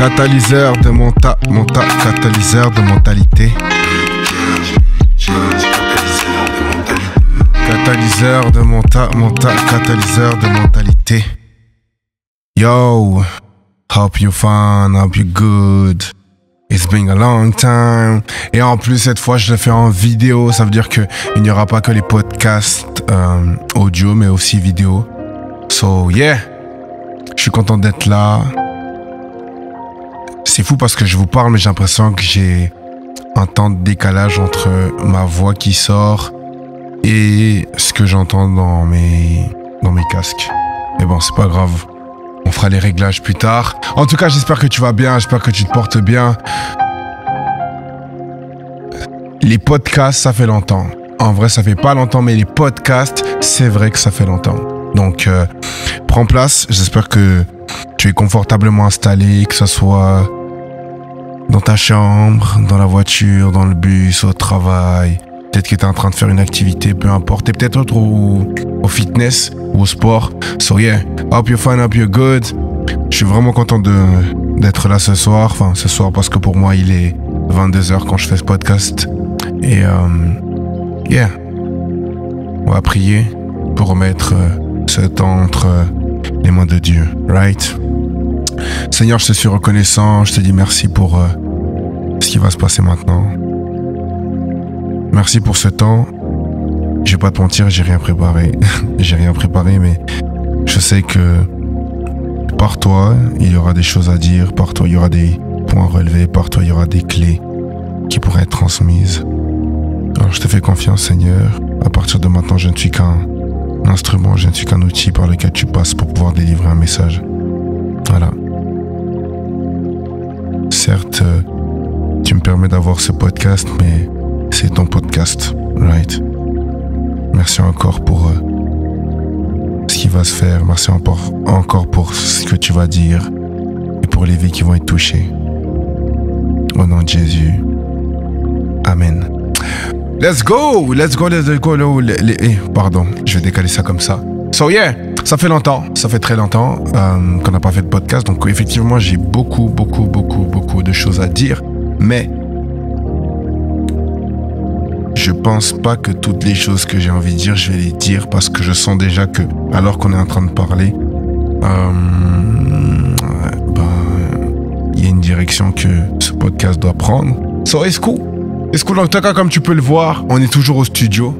Catalyseur de catalyseur de mentalité. Catalyseur de catalyseur de mentalité. Yo, hope you fun, hope you good. It's been a long time. Et en plus, cette fois, je le fais en vidéo. Ça veut dire qu'il n'y aura pas que les podcasts audio, mais aussi vidéo. So, yeah. Je suis content d'être là. C'est fou parce que je vous parle, mais j'ai l'impression que j'ai un temps de décalage entre ma voix qui sort et ce que j'entends dans mes casques. Mais bon, c'est pas grave. On fera les réglages plus tard. En tout cas, j'espère que tu vas bien. J'espère que tu te portes bien. Les podcasts, ça fait longtemps. En vrai, ça fait pas longtemps, mais les podcasts, c'est vrai que ça fait longtemps. Donc, prends place. J'espère que tu es confortablement installé, que ce soit dans ta chambre, dans la voiture, dans le bus, au travail. Peut-être que tu es en train de faire une activité, peu importe. Et peut-être au fitness ou au sport. So yeah, hope you're fine, hope you're good. Je suis vraiment content d'être là ce soir. Enfin, ce soir parce que pour moi, il est 22h quand je fais ce podcast. Et yeah, on va prier pour remettre ce temps entre les mains de Dieu. Right? Seigneur, je te suis reconnaissant. Je te dis merci pour ce qui va se passer maintenant. Merci pour ce temps. Je vais pas te mentir, j'ai rien préparé. J'ai rien préparé, mais je sais que par toi, il y aura des choses à dire. Par toi, il y aura des points relevés. Par toi, il y aura des clés qui pourraient être transmises. Alors, je te fais confiance, Seigneur. À partir de maintenant, je ne suis qu'un instrument, je ne suis qu'un outil par lequel tu passes pour pouvoir délivrer un message. Voilà. Certes, tu me permets d'avoir ce podcast, mais c'est ton podcast, right? Merci encore pour ce qui va se faire. Merci encore pour ce que tu vas dire et pour les vies qui vont être touchées. Au nom de Jésus. Amen. Let's go. Pardon, je vais décaler ça comme ça. So yeah, ça fait longtemps, ça fait très longtemps qu'on n'a pas fait de podcast. Donc effectivement, j'ai beaucoup de choses à dire. Mais je pense pas que toutes les choses que j'ai envie de dire, je vais les dire parce que je sens déjà que, alors qu'on est en train de parler, il y a une direction que ce podcast doit prendre. So, it's cool. It's cool. En tout cas, comme tu peux le voir, on est toujours au studio.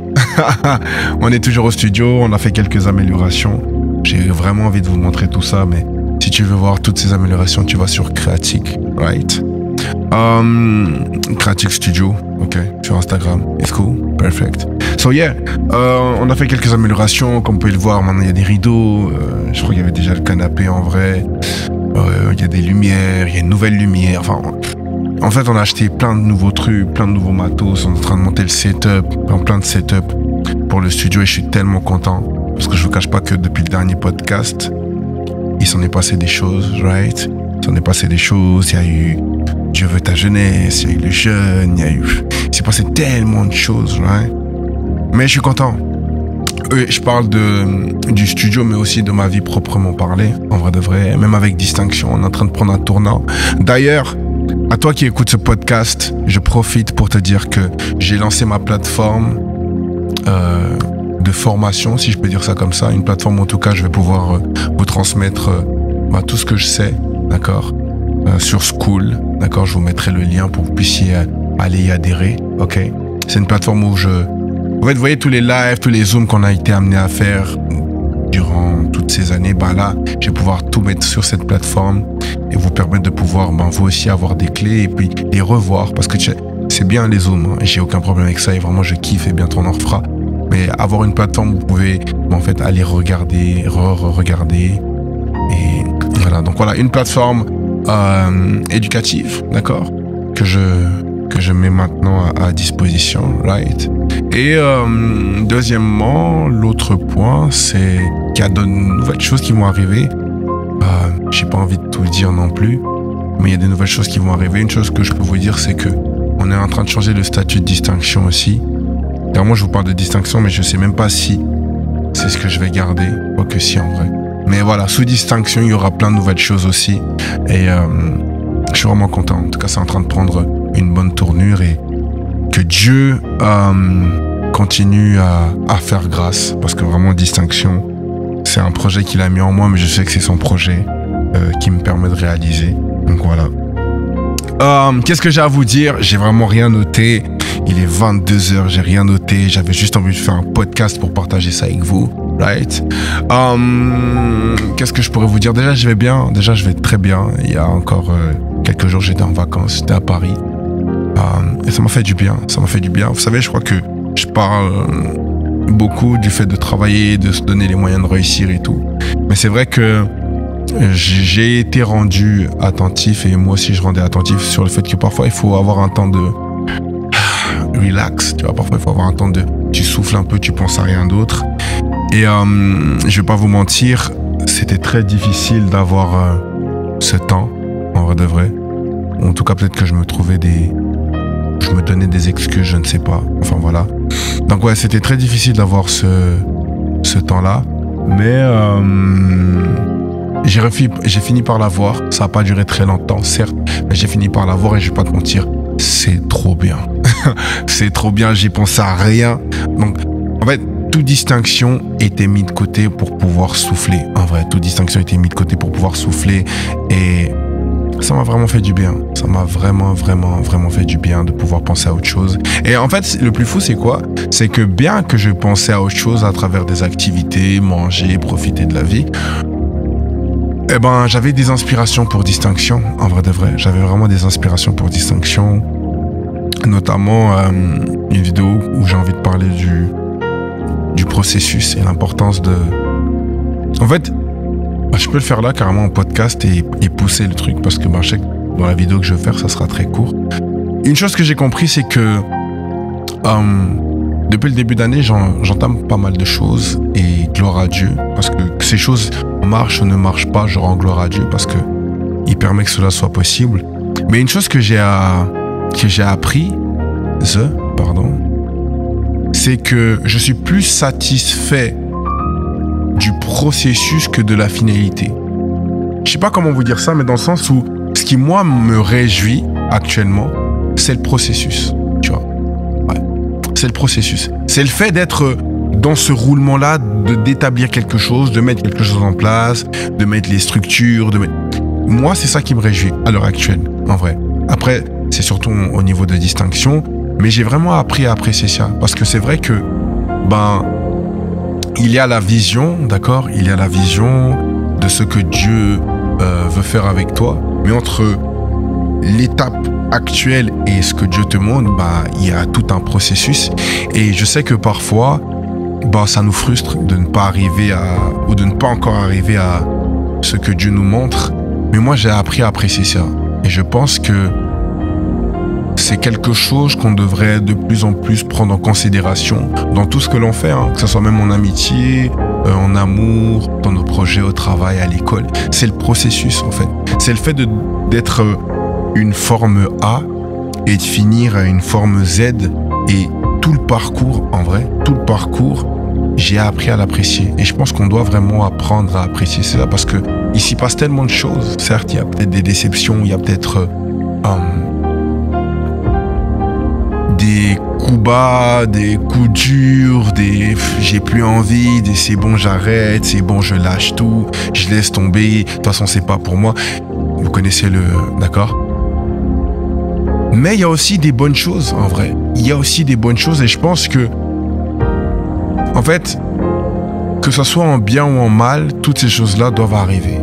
On est toujours au studio. On a fait quelques améliorations. J'ai vraiment envie de vous montrer tout ça, mais si tu veux voir toutes ces améliorations, tu vas sur Creatic, right? Creatic Studio, ok, sur Instagram. It's cool, perfect. So yeah, on a fait quelques améliorations, comme vous pouvez le voir. Maintenant il y a des rideaux, je crois qu'il y avait déjà le canapé en vrai. Il y a des lumières, il y a une nouvelle lumière. Enfin, en fait, on a acheté plein de nouveaux trucs, plein de nouveaux matos. On est en train de monter le setup, plein de setup pour le studio et je suis tellement content parce que je vous cache pas que depuis le dernier podcast, il s'en est passé des choses, right? Il s'en est passé des choses. Il y a eu Dieu veut ta jeunesse, il y a eu le jeune, il s'est passé tellement de choses, right? Mais je suis content. Je parle du studio, mais aussi de ma vie proprement parlée, en vrai de vrai, même avec distinction. On est en train de prendre un tournant. D'ailleurs, à toi qui écoutes ce podcast, je profite pour te dire que j'ai lancé ma plateforme de formation, si je peux dire ça comme ça. Une plateforme, en tout cas, je vais pouvoir vous transmettre tout ce que je sais, d'accord? Sur School, d'accord, je vous mettrai le lien pour que vous puissiez aller y adhérer, ok. C'est une plateforme où en fait, vous voyez tous les lives, tous les zooms qu'on a été amené à faire durant toutes ces années, là, je vais pouvoir tout mettre sur cette plateforme et vous permettre de pouvoir, vous aussi avoir des clés et puis les revoir parce que c'est bien les zooms, hein, j'ai aucun problème avec ça et vraiment je kiffe et bientôt on en refera. Mais avoir une plateforme où vous pouvez, en fait, aller regarder, regarder et voilà. Donc voilà, une plateforme éducative, d'accord, que je mets maintenant à disposition, right? Et deuxièmement, l'autre point, c'est qu'il y a de nouvelles choses qui vont arriver. J'ai pas envie de tout dire non plus, mais il y a des nouvelles choses qui vont arriver. Une chose que je peux vous dire, c'est que on est en train de changer le statut de distinction aussi. Car moi, je vous parle de distinction, mais je sais même pas si c'est ce que je vais garder, quoique si en vrai. Mais voilà, sous distinction, il y aura plein de nouvelles choses aussi. Et Je suis vraiment content. En tout cas, c'est en train de prendre une bonne tournure et que Dieu continue à faire grâce. Parce que vraiment, Distinction, c'est un projet qu'il a mis en moi, mais je sais que c'est son projet qui me permet de réaliser. Donc voilà. Qu'est-ce que j'ai à vous dire? J'ai vraiment rien noté. Il est 22h, j'ai rien noté. J'avais juste envie de faire un podcast pour partager ça avec vous. Right? Qu'est-ce que je pourrais vous dire? Déjà, je vais bien. Déjà, je vais très bien. Il y a encore quelques jours, j'étais en vacances. J'étais à Paris. Et ça m'a fait du bien. Ça m'a fait du bien. Vous savez, je crois que je parle beaucoup du fait de travailler, de se donner les moyens de réussir et tout. Mais c'est vrai que j'ai été rendu attentif et moi aussi je rendais attentif sur le fait que parfois il faut avoir un temps de relax, tu vois, parfois il faut avoir un temps de tu souffles un peu, tu penses à rien d'autre et je vais pas vous mentir, c'était très difficile d'avoir ce temps en vrai de vrai, en tout cas peut-être que je me donnais des excuses, je ne sais pas, enfin voilà, donc ouais, c'était très difficile d'avoir ce temps-là, mais j'ai fini par l'avoir. Ça n'a pas duré très longtemps, certes, mais j'ai fini par l'avoir et je vais pas te mentir, c'est trop bien. C'est trop bien, j'y pensais à rien. Donc, en fait, toute distinction était mise de côté pour pouvoir souffler. En vrai, toute distinction était mise de côté pour pouvoir souffler et ça m'a vraiment fait du bien. Ça m'a vraiment fait du bien de pouvoir penser à autre chose. Et en fait, le plus fou, c'est quoi? C'est que bien que je pensais à autre chose à travers des activités, manger, profiter de la vie, eh ben, j'avais des inspirations pour Distinction, en vrai de vrai. J'avais vraiment des inspirations pour Distinction. Notamment une vidéo où j'ai envie de parler du processus et l'importance de... En fait, je peux le faire là carrément en podcast et pousser le truc parce que je sais que dans la vidéo que je vais faire, ça sera très court. Une chose que j'ai compris, c'est que depuis le début d'année, j'entame pas mal de choses et gloire à Dieu parce que ces choses marchent ou ne marchent pas, je rends gloire à Dieu parce que il permet que cela soit possible. Mais une chose que j'ai appris, c'est que je suis plus satisfait du processus que de la finalité. Je sais pas comment vous dire ça, mais dans le sens où ce qui moi me réjouit actuellement, c'est le processus, tu vois. Ouais. C'est le processus. C'est le fait d'être dans ce roulement-là, d'établir quelque chose, de mettre quelque chose en place, de mettre les structures, Moi, c'est ça qui me réjouit à l'heure actuelle, en vrai. Après, c'est surtout au niveau de Distinction, mais j'ai vraiment appris à apprécier ça. Parce que c'est vrai que, il y a la vision, d'accord? Il y a la vision de ce que Dieu veut faire avec toi. Mais entre l'étape actuelle et ce que Dieu te montre, il y a tout un processus. Et je sais que parfois, ça nous frustre de ne pas arriver ou de ne pas encore arriver à ce que Dieu nous montre. Mais moi, j'ai appris à apprécier ça. Et je pense que c'est quelque chose qu'on devrait de plus en plus prendre en considération dans tout ce que l'on fait, hein, que ce soit même en amitié, en amour, dans nos projets au travail, à l'école. C'est le processus, en fait. C'est le fait d'être une forme A et de finir à une forme Z. Et tout le parcours, en vrai, j'ai appris à l'apprécier. Et je pense qu'on doit vraiment apprendre à apprécier ça parce que il s'y passe tellement de choses. Certes, il y a peut-être des déceptions, il y a peut-être des coups bas, des coups durs, j'ai plus envie, c'est bon, j'arrête, c'est bon, je lâche tout, je laisse tomber, de toute façon, c'est pas pour moi. Vous connaissez d'accord? Mais il y a aussi des bonnes choses, en vrai. Il y a aussi des bonnes choses et je pense que, en fait, que ce soit en bien ou en mal, toutes ces choses-là doivent arriver.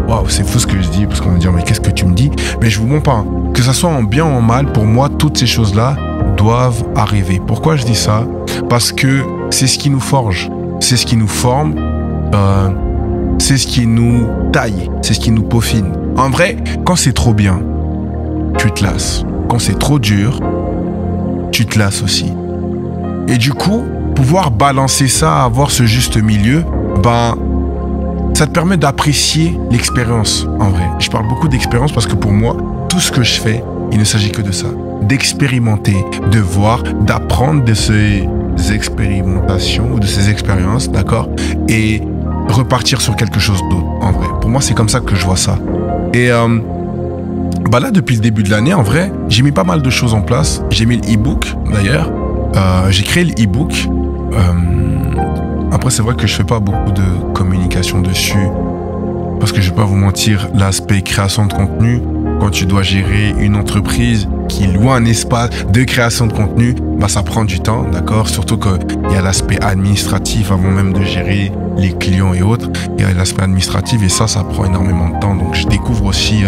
Waouh, c'est fou ce que je dis, parce qu'on va dire, mais qu'est-ce que tu me dis? Mais je vous mens pas. Que ce soit en bien ou en mal, pour moi, toutes ces choses-là doivent arriver. Pourquoi je dis ça? Parce que c'est ce qui nous forge, c'est ce qui nous forme, c'est ce qui nous taille, c'est ce qui nous peaufine. En vrai, quand c'est trop bien, tu te lasses. Quand c'est trop dur, tu te lasses aussi. Et du coup, pouvoir balancer ça, avoir ce juste milieu, ça te permet d'apprécier l'expérience, en vrai. Je parle beaucoup d'expérience parce que pour moi, tout ce que je fais, il ne s'agit que de ça. D'expérimenter, de voir, d'apprendre de ces expérimentations ou de ces expériences, d'accord? Et repartir sur quelque chose d'autre, en vrai. Pour moi, c'est comme ça que je vois ça. Et Bah là, depuis le début de l'année, en vrai, j'ai mis pas mal de choses en place. J'ai mis le e-book, d'ailleurs. J'ai créé le e-book. Après, c'est vrai que je fais pas beaucoup de communication dessus. Parce que je vais pas vous mentir, l'aspect création de contenu, quand tu dois gérer une entreprise qui loue un espace de création de contenu, bah ça prend du temps, d'accord? Surtout qu'il y a l'aspect administratif avant même de gérer les clients et autres. Il y a l'aspect administratif et ça prend énormément de temps. Donc je découvre aussi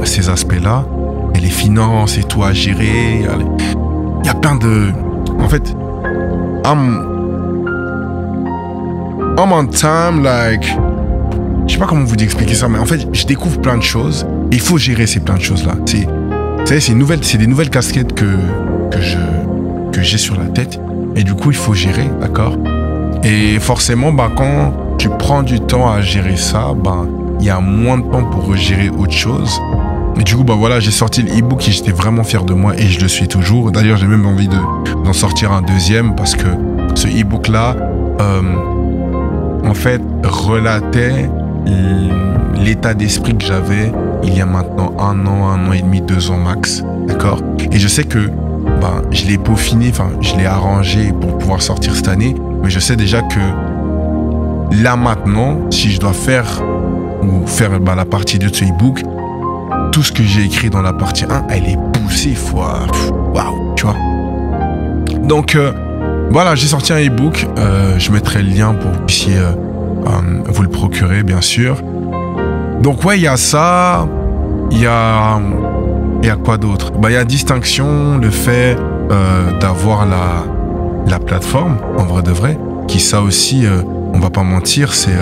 ces aspects-là. Et les finances et tout à gérer. Il y a plein de... En fait, I'm on time, like... Je sais pas comment vous expliquer ça, mais en fait, je découvre plein de choses. Et il faut gérer ces plein de choses-là. C'est des nouvelles casquettes que j'ai sur la tête. Et du coup, il faut gérer, d'accord? Et forcément, bah, quand tu prends du temps à gérer ça, bah, il y a moins de temps pour gérer autre chose. Et du coup, bah voilà, j'ai sorti le e-book et j'étais vraiment fier de moi et je le suis toujours. D'ailleurs, j'ai même envie d'en sortir un deuxième parce que ce e-book-là, en fait, relatait l'état d'esprit que j'avais il y a maintenant 1 an et demi, 2 ans max, d'accord? Et je sais que ben, je l'ai peaufiné, enfin je l'ai arrangé pour pouvoir sortir cette année, mais je sais déjà que là maintenant, si je dois faire ben, la partie 2 de ce e-book, tout ce que j'ai écrit dans la partie 1, elle est poussée, waouh, tu vois. Donc voilà, j'ai sorti un e-book, je mettrai le lien pour que vous puissiez vous le procurer, bien sûr. Donc ouais, il y a ça, il y a quoi d'autre? Bah, il y a distinction, le fait d'avoir la plateforme, en vrai de vrai, qui ça aussi, on va pas mentir, c'est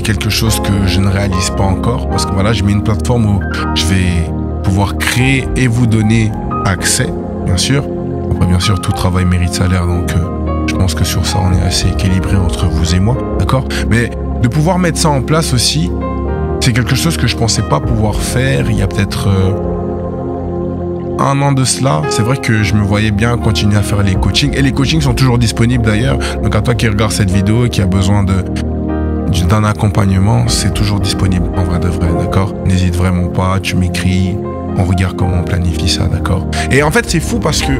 quelque chose que je ne réalise pas encore, parce que voilà, je mets une plateforme où je vais pouvoir créer et vous donner accès, bien sûr. Après, bien sûr, tout travail mérite salaire, donc je pense que sur ça, on est assez équilibré entre vous et moi, d'accord? Mais de pouvoir mettre ça en place aussi, c'est quelque chose que je pensais pas pouvoir faire il y a peut-être 1 an de cela. C'est vrai que je me voyais bien continuer à faire les coachings. Et les coachings sont toujours disponibles d'ailleurs. Donc à toi qui regarde cette vidéo et qui a besoin d'un accompagnement, c'est toujours disponible en vrai de vrai, d'accord? N'hésite vraiment pas, tu m'écris, on regarde comment on planifie ça, d'accord? Et en fait, c'est fou parce que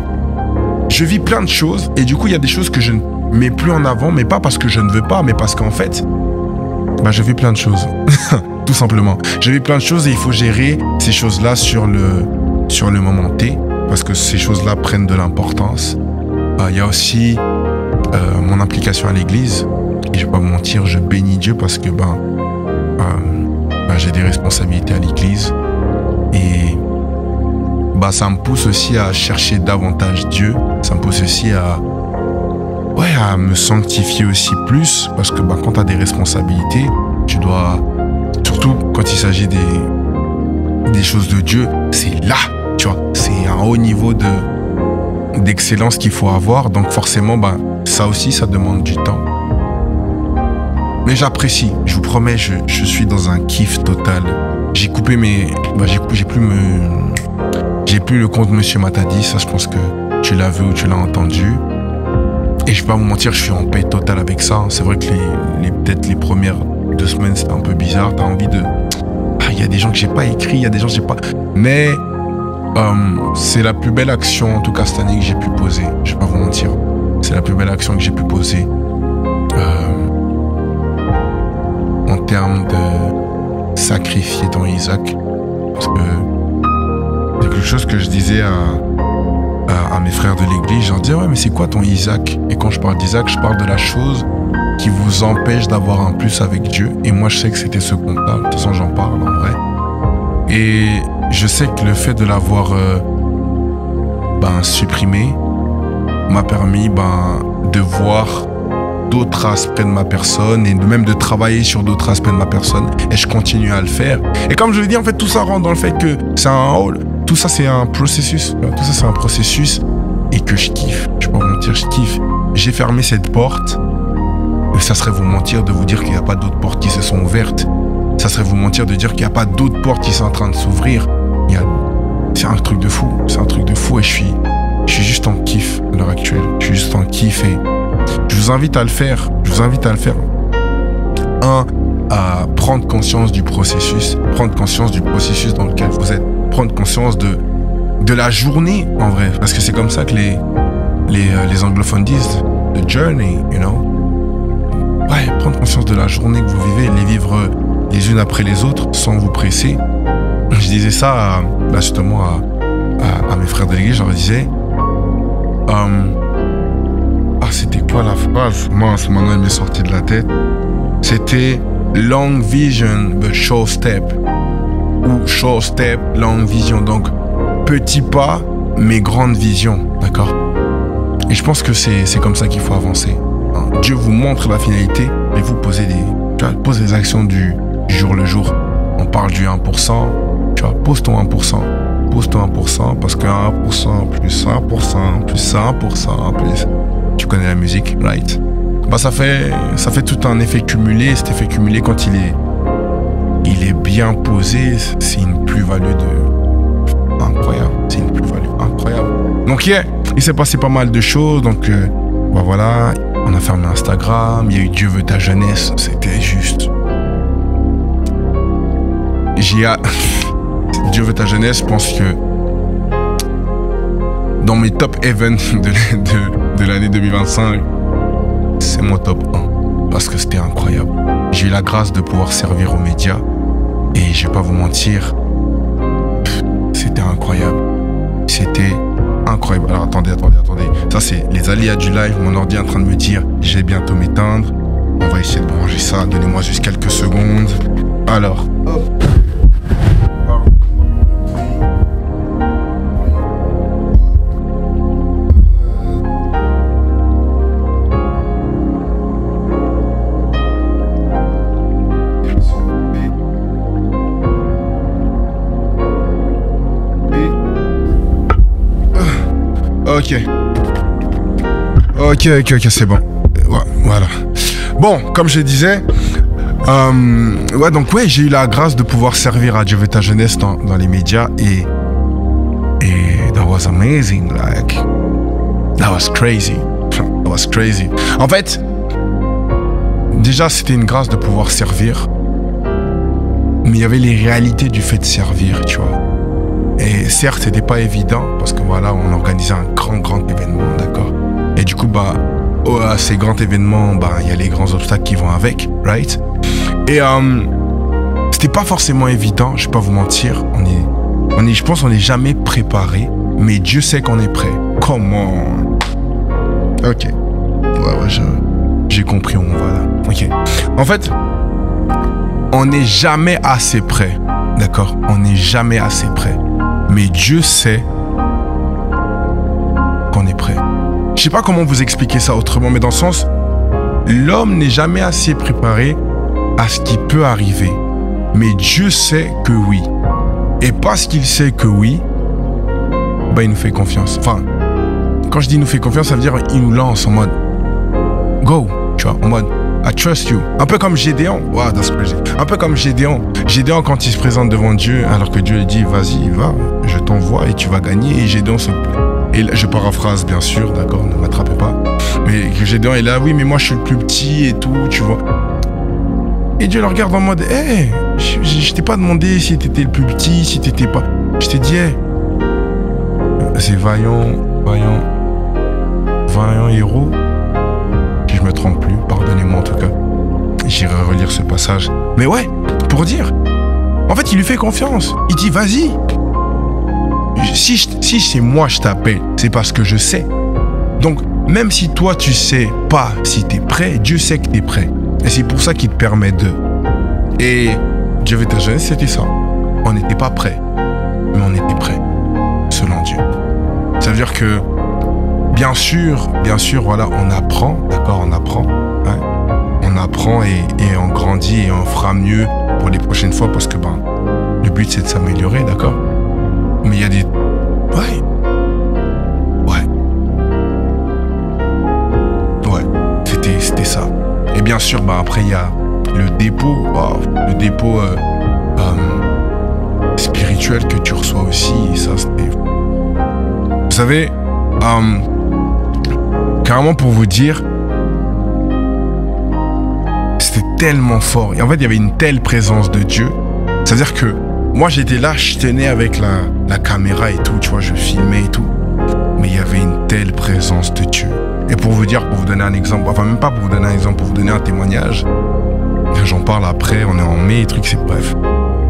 je vis plein de choses et du coup, il y a des choses que je ne mets plus en avant, mais pas parce que je ne veux pas, mais parce qu'en fait, bah, je vis plein de choses. Tout simplement. Je vis plein de choses et il faut gérer ces choses-là sur le moment T, parce que ces choses-là prennent de l'importance. Il y a aussi mon implication à l'église. Et je vais pas me mentir, je bénis Dieu parce que j'ai des responsabilités à l'église. Et bah, ça me pousse aussi à chercher davantage Dieu. Ça me pousse aussi à me sanctifier aussi plus. Parce que bah, quand tu as des responsabilités, tu dois... Surtout quand il s'agit des choses de Dieu, c'est là, tu vois. C'est un haut niveau d'excellence qu'il faut avoir. Donc forcément, bah, ça aussi, ça demande du temps. Mais j'apprécie, je vous promets, je suis dans un kiff total. J'ai coupé j'ai plus le compte Monsieur Matadi, ça je pense que tu l'as vu ou tu l'as entendu. Et je vais pas vous mentir, je suis en paix totale avec ça. C'est vrai que peut-être les premières 2 semaines c'était un peu bizarre, t'as envie de... Il y a des gens que j'ai pas écrit, il y a des gens que j'ai pas... Mais c'est la plus belle action, en tout cas cette année, que j'ai pu poser. Je vais pas vous mentir. C'est la plus belle action que j'ai pu poser. En termes de sacrifier ton Isaac. Parce que c'est quelque chose que je disais à mes frères de l'église. Je leur disais, ouais, mais c'est quoi ton Isaac? Et quand je parle d'Isaac, je parle de la chose qui vous empêche d'avoir un plus avec Dieu. Et moi, je sais que c'était ce compte-là. De toute façon, j'en parle en vrai. Et je sais que le fait de l'avoir supprimé m'a permis de voir d'autres aspects de ma personne et même de travailler sur d'autres aspects de ma personne, et je continue à le faire. Et comme je l'ai dit, en fait, tout ça rentre dans le fait que c'est tout ça c'est un processus, tout ça c'est un processus et que je kiffe, je peux pas vous mentir, je kiffe. J'ai fermé cette porte, et ça serait vous mentir de vous dire qu'il n'y a pas d'autres portes qui se sont ouvertes, ça serait vous mentir de dire qu'il n'y a pas d'autres portes qui sont en train de s'ouvrir. C'est un truc de fou, et je suis juste en kiff à l'heure actuelle, je suis juste en kiff et je vous invite à le faire. Un, à prendre conscience du processus dans lequel vous êtes, prendre conscience de la journée, en vrai, parce que c'est comme ça que les anglophones disent, the journey, you know. Ouais, prendre conscience de la journée que vous vivez, les vivre les unes après les autres, sans vous presser. Je disais ça, justement, à mes frères de l'église, je leur disais, c'était quoi la phrase? Mince, maintenant elle m'est sortie de la tête. C'était long vision, but short step. Ou short step, long vision. Donc, petit pas, mais grande vision. D'accord? Et je pense que c'est comme ça qu'il faut avancer. Hein? Dieu vous montre la finalité, mais vous posez des actions du jour le jour. On parle du 1%. Tu vois, pose ton 1%. Pose ton 1%, parce que 1%, plus 1%, plus 1%, plus... Tu connais la musique, right? Ça fait tout un effet cumulé. Cet effet cumulé, quand il est bien posé, c'est une plus-value incroyable. C'est une plus-value incroyable. Donc, il s'est passé pas mal de choses. Donc, voilà, on a fermé Instagram. Il y a eu Dieu veut ta jeunesse. C'était juste... Dieu veut ta jeunesse, je pense que dans mes top events de l'année 2025, c'est mon top 1 parce que c'était incroyable. J'ai eu la grâce de pouvoir servir aux médias et je vais pas vous mentir, c'était incroyable. C'était incroyable. Alors attendez. Ça c'est les aléas du live. Mon ordi est en train de me dire je vais bientôt m'éteindre. On va essayer de brancher ça. Donnez-moi juste quelques secondes. Alors, hop. Ok, c'est bon. Voilà. Bon, comme je disais, j'ai eu la grâce de pouvoir servir à Dieu veut ta jeunesse dans les médias et that was amazing, like that was crazy. En fait, déjà c'était une grâce de pouvoir servir, mais il y avait les réalités du fait de servir, tu vois. Et certes, c'était pas évident parce que voilà, on organisait un grand événement, d'accord. Et du coup, à ces grands événements, il y a les grands obstacles qui vont avec, right? Et c'était pas forcément évident, je vais pas vous mentir. Je pense qu'on n'est jamais préparé, mais Dieu sait qu'on est prêt. Comment? Ok. Ouais, j'ai compris où on va là. Ok. En fait, on n'est jamais assez prêt, d'accord? On n'est jamais assez prêt. Mais Dieu sait qu'on est prêt. Je sais pas comment vous expliquer ça autrement, mais dans le sens, l'homme n'est jamais assez préparé à ce qui peut arriver. Mais Dieu sait que oui. Et parce qu'il sait que oui, il nous fait confiance. Enfin, quand je dis il nous fait confiance, ça veut dire il nous lance en mode go, tu vois, en mode I trust you. Un peu comme Gédéon. Wow, that's crazy. Un peu comme Gédéon. Gédéon, quand il se présente devant Dieu, alors que Dieu lui dit, vas-y, va, je t'envoie et tu vas gagner. Et Gédéon se... Et là, je paraphrase, bien sûr, d'accord, ne m'attrapez pas. Mais Gédéon est là, oui, mais moi, je suis le plus petit et tout, tu vois. Et Dieu le regarde en mode, hey, je t'ai pas demandé si t'étais le plus petit, si t'étais pas... Je t'ai dit, hey, c'est vaillant héros. Si je me trompe plus, pardonnez-moi en tout cas. J'irai relire ce passage. Mais ouais, pour dire, en fait, il lui fait confiance. Il dit, vas-y. Si c'est moi je t'appelle, c'est parce que je sais. Donc, même si toi tu sais pas si t'es prêt, Dieu sait que t'es prêt. Et c'est pour ça qu'il te permet de. Et Dieu veut ta jeunesse, c'était ça. On n'était pas prêt, mais on était prêt, selon Dieu. Ça veut dire que bien sûr, voilà, on apprend, d'accord, on apprend. Hein, on apprend et on grandit et on fera mieux pour les prochaines fois parce que le but c'est de s'améliorer, d'accord. Mais il y a des... Ouais. C'était ça. Et bien sûr, après il y a le dépôt. Wow, le dépôt spirituel que tu reçois aussi. Et ça, c'était... Vous savez... carrément pour vous dire, c'était tellement fort. Et en fait, il y avait une telle présence de Dieu. C'est-à-dire que moi, j'étais là, je tenais avec la caméra et tout, tu vois, je filmais et tout. Mais il y avait une telle présence de Dieu. Et pour vous dire, pour vous donner un exemple, enfin même pas pour vous donner un exemple, pour vous donner un témoignage, j'en parle après, on est en mai, truc, c'est bref.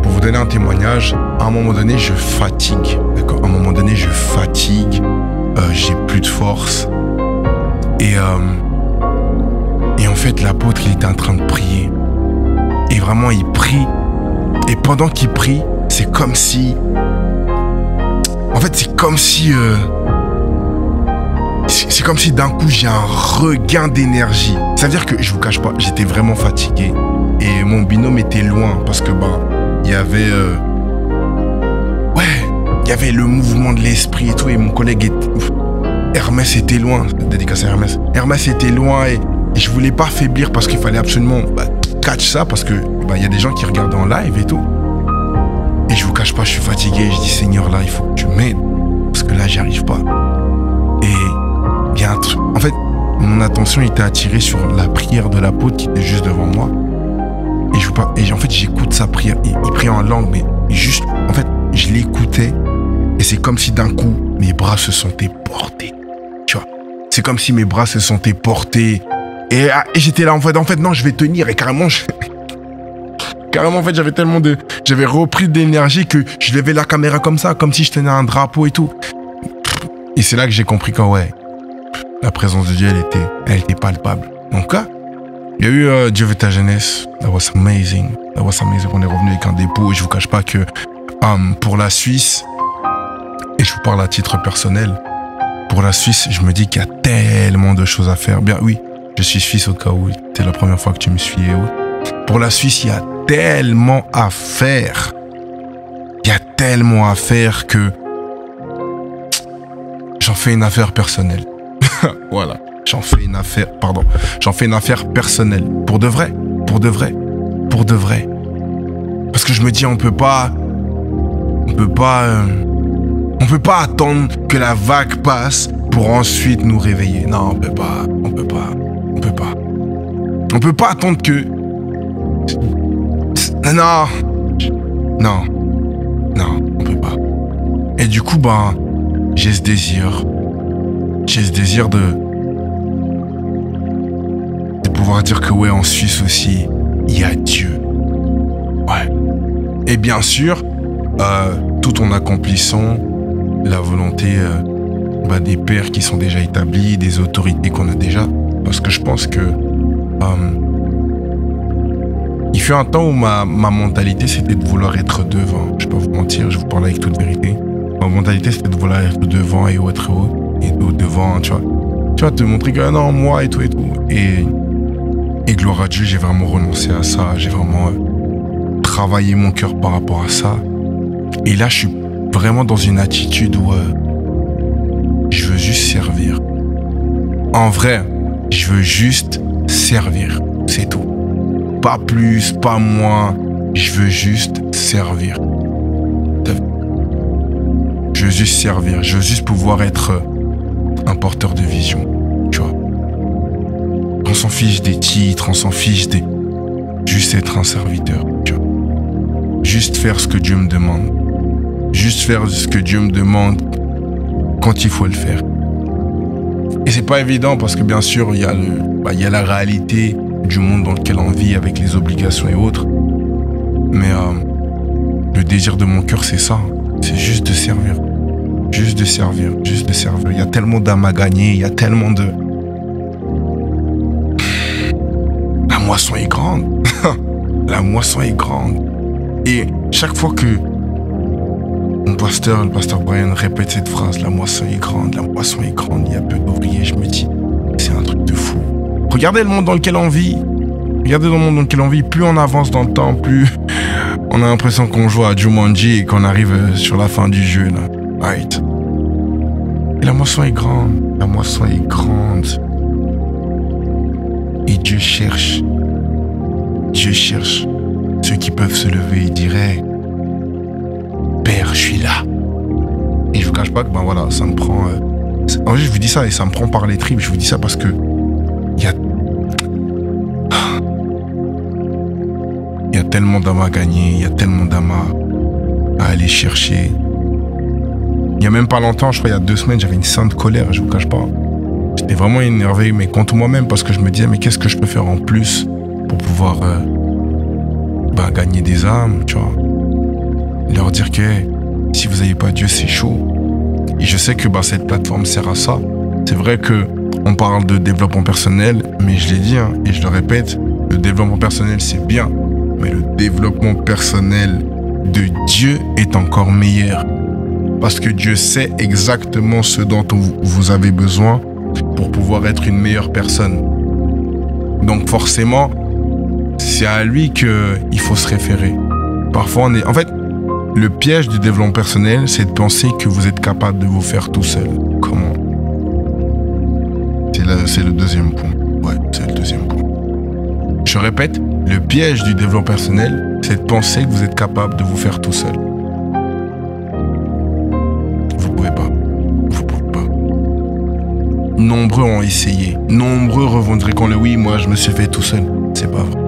Pour vous donner un témoignage, à un moment donné, je fatigue. D'accord ? À un moment donné, je fatigue, j'ai plus de force. Et en fait, l'apôtre, il était en train de prier. Et vraiment, il prie. Et pendant qu'il prie, c'est comme si... En fait, c'est comme si d'un coup, j'ai un regain d'énergie. C'est-à-dire que, je vous cache pas, j'étais vraiment fatigué. Et mon binôme était loin parce que, il y avait... il y avait le mouvement de l'esprit et tout. Et mon collègue était... Hermès était loin. Dédicace à Hermès. Hermès était loin et je voulais pas faiblir parce qu'il fallait absolument catch ça parce que y a des gens qui regardent en live et tout. Et je vous cache pas, je suis fatigué. Je dis, Seigneur, là, il faut que tu m'aides parce que là, j'y arrive pas. Et il y a un truc. En fait, mon attention était attirée sur la prière de l'apôtre qui était juste devant moi. Et en fait, j'écoute sa prière. Il prie en langue, mais juste, en fait, je l'écoutais. Et c'est comme si d'un coup, mes bras se sentaient portés. Tu vois, c'est comme si mes bras se sentaient portés. Et j'étais là, en fait, non, je vais tenir. Et carrément, carrément, en fait, j'avais repris de l'énergie que je levais la caméra comme ça, comme si je tenais un drapeau et tout. Et c'est là que j'ai compris que, la présence de Dieu, elle était palpable. Donc, il y a eu Dieu veut ta jeunesse. That was amazing. That was amazing. On est revenu avec un dépôt. Et je vous cache pas que pour la Suisse, et je vous parle à titre personnel, pour la Suisse, je me dis qu'il y a tellement de choses à faire. Bien, oui, je suis suisse au cas où c'était la première fois que tu me suivais. Pour la Suisse, il y a tellement à faire. Il y a tellement à faire que j'en fais une affaire personnelle. Voilà. J'en fais une affaire personnelle. Pour de vrai. Parce que je me dis, on peut pas attendre que la vague passe pour ensuite nous réveiller. Non, on peut pas. On peut pas attendre que... Non, on peut pas. Et du coup, j'ai ce désir de pouvoir dire que en Suisse aussi, il y a Dieu. Ouais. Et bien sûr, tout en accomplissant la volonté des pères qui sont déjà établis, des autorités qu'on a déjà. Parce que je pense que il fut un temps où ma mentalité, c'était de vouloir être devant. Je vais pas vous mentir, je vous parle avec toute vérité. Ma mentalité, c'était de vouloir être devant et autre et devant, tu vois, te montrer que non, moi et tout. Et gloire à Dieu, j'ai vraiment renoncé à ça. J'ai vraiment travaillé mon cœur par rapport à ça. Et là, je suis vraiment dans une attitude où je veux juste servir. En vrai, je veux juste servir. C'est tout. Pas plus, pas moins. Je veux juste servir. Je veux juste servir. Je veux juste pouvoir être un porteur de vision. Tu vois. On s'en fiche des titres, on s'en fiche des... Juste être un serviteur. Tu vois. Juste faire ce que Dieu me demande. Juste faire ce que Dieu me demande quand il faut le faire. Et c'est pas évident parce que bien sûr, il y a la réalité du monde dans lequel on vit avec les obligations et autres. Mais le désir de mon cœur, c'est ça. C'est juste de servir. Juste de servir. Il y a tellement d'âmes à gagner. Il y a tellement de... La moisson est grande. La moisson est grande. Et chaque fois que le pasteur Brian répète cette phrase, la moisson est grande, il y a peu d'ouvriers, je me dis, c'est un truc de fou. Regardez le monde dans lequel on vit. Plus on avance dans le temps, plus on a l'impression qu'on joue à Jumanji et qu'on arrive sur la fin du jeu, là. Right. Et la moisson est grande. Et Dieu cherche ceux qui peuvent se lever et dire, hey, Père, je suis là. Et je vous cache pas que, ça me prend... En vrai, je vous dis ça et ça me prend par les tripes. Je vous dis ça parce que tellement d'âmes à gagner, il y a tellement d'âmes à aller chercher. Il y a même pas longtemps, je crois il y a 2 semaines, j'avais une sainte colère, je vous cache pas. J'étais vraiment énervé, mais contre moi-même, parce que je me disais, mais qu'est-ce que je peux faire en plus pour pouvoir gagner des âmes, tu vois. Leur dire que si vous n'avez pas Dieu, c'est chaud. Et je sais que cette plateforme sert à ça. C'est vrai que on parle de développement personnel, mais je l'ai dit, et je le répète, le développement personnel, c'est bien. Mais le développement personnel de Dieu est encore meilleur. Parce que Dieu sait exactement ce dont vous avez besoin pour pouvoir être une meilleure personne. Donc forcément, c'est à lui qu'il faut se référer. Parfois, en fait, le piège du développement personnel, c'est de penser que vous êtes capable de vous faire tout seul. Comment? C'est le deuxième point. Ouais, c'est le deuxième point. Je répète, le piège du développement personnel, c'est de penser que vous êtes capable de vous faire tout seul. Vous pouvez pas. Vous pouvez pas. Nombreux ont essayé. Nombreux revendiqueront le oui, moi je me suis fait tout seul. C'est pas vrai.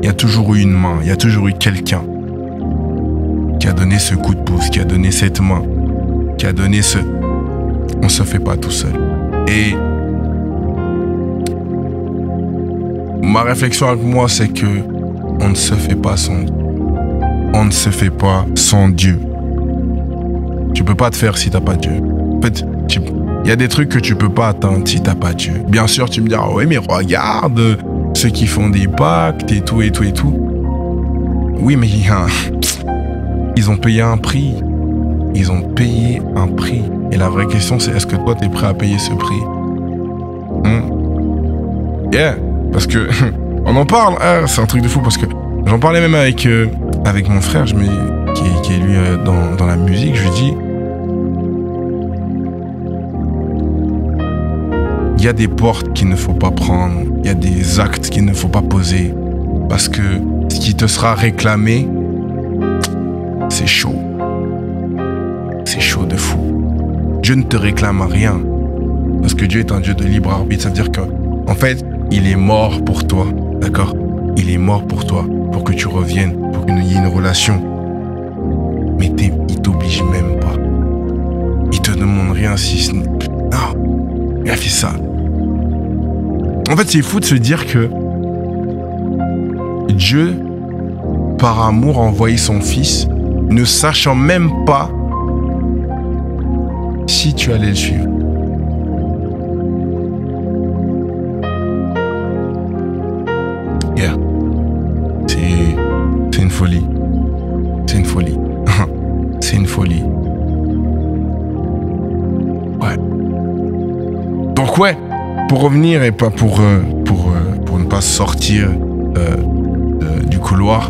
Il y a toujours eu une main, il y a toujours eu quelqu'un qui a donné ce coup de pouce, qui a donné cette main, qui a donné ce... On se fait pas tout seul. Et ma réflexion avec moi, c'est que on ne se fait pas sans Dieu. On ne se fait pas sans Dieu. Tu peux pas te faire si t'as pas Dieu. En fait, il y a des trucs que tu peux pas atteindre si t'as pas Dieu. Bien sûr, tu me diras, oui, mais regarde ceux qui font des pactes et tout et tout et tout. Oui, mais ils ont payé un prix. Ils ont payé un prix. Et la vraie question, c'est est-ce que toi, t'es prêt à payer ce prix? Yeah. Parce que, on en parle, c'est un truc de fou, parce que j'en parlais même avec mon frère, qui est lui dans la musique, je lui dis, il y a des portes qu'il ne faut pas prendre, il y a des actes qu'il ne faut pas poser, parce que ce qui te sera réclamé, c'est chaud. C'est chaud de fou. Dieu ne te réclame rien, parce que Dieu est un Dieu de libre arbitre, ça veut dire que, en fait, il est mort pour toi, d'accord? Il est mort pour toi, pour que tu reviennes, pour qu'il y ait une relation. Mais il t'oblige même pas. Il te demande rien si... Non, il a fait ça. En fait, c'est fou de se dire que Dieu, par amour, a envoyé son Fils, ne sachant même pas si tu allais le suivre. Yeah. C'est une folie. C'est une folie. C'est une folie. Ouais. Donc ouais, pour revenir et pas pour ne pas sortir du couloir,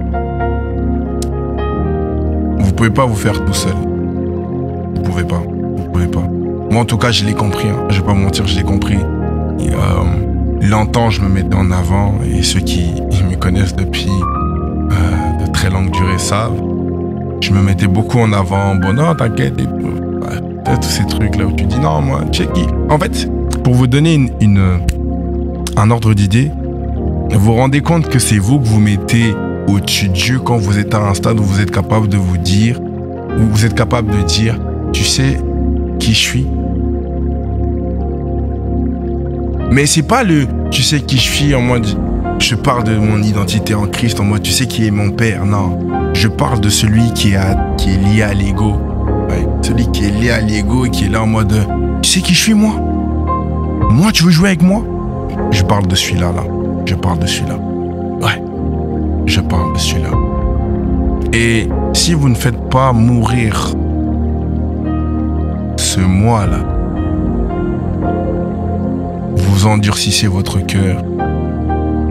vous pouvez pas vous faire tout seul. Vous pouvez pas. Vous pouvez pas. Moi en tout cas, je l'ai compris. Je vais pas mentir, je l'ai compris. Longtemps, je me mettais en avant, et ceux qui me connaissent depuis de très longue durée savent. Je me mettais beaucoup en avant. Bon, non, t'inquiète. Tous ces trucs-là où tu dis non, moi, check it. En fait, pour vous donner un ordre d'idée, vous vous rendez compte que c'est vous que vous mettez au-dessus de Dieu quand vous êtes à un stade où vous êtes capable de vous dire, où vous êtes capable de dire, tu sais qui je suis. Mais c'est pas le tu sais qui je suis en mode je parle de mon identité en Christ en mode tu sais qui est mon père. Non, je parle de celui qui est lié à l'ego. Ouais, celui qui est lié à l'ego et qui est là en mode tu sais qui je suis moi? Moi tu veux jouer avec moi? Je parle de celui-là là. Je parle de celui-là. Ouais. Je parle de celui-là. Et si vous ne faites pas mourir ce moi-là, vous endurcissez votre cœur,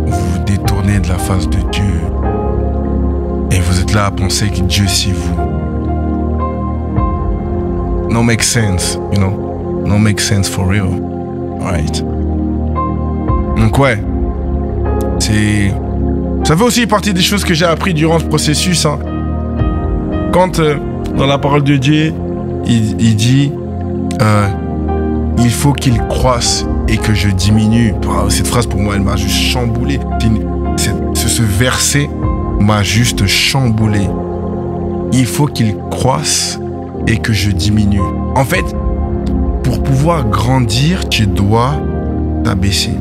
vous vous détournez de la face de Dieu, et vous êtes là à penser que Dieu c'est vous. No make sense, you know? No make sense for real. Right? Donc ouais, ça fait aussi partie des choses que j'ai appris durant ce processus. Hein. Quand dans la parole de Dieu, il dit il faut qu'il croisse et que je diminue. Cette phrase pour moi, elle m'a juste chamboulé. Ce verset m'a juste chamboulé. Il faut qu'il croisse et que je diminue. En fait, pour pouvoir grandir, tu dois t'abaisser.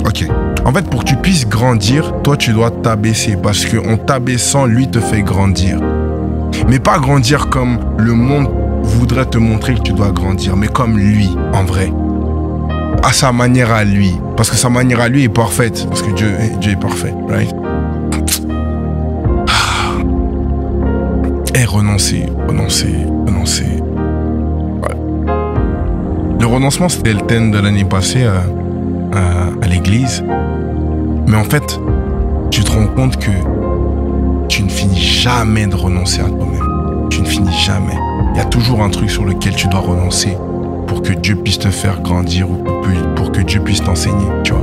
Ok. En fait, pour que tu puisses grandir, toi, tu dois t'abaisser. Parce qu'en t'abaissant, lui te fait grandir. Mais pas grandir comme le monde voudrait te montrer que tu dois grandir, mais comme lui, en vrai. À sa manière à lui. Parce que sa manière à lui est parfaite. Parce que Dieu est parfait, right? Et renoncer. Ouais. Le renoncement, c'était le thème de l'année passée à l'église. Mais en fait, tu te rends compte que tu ne finis jamais de renoncer à toi-même. Tu ne finis jamais. Il y a toujours un truc sur lequel tu dois renoncer pour que Dieu puisse te faire grandir ou pour que Dieu puisse t'enseigner, tu vois.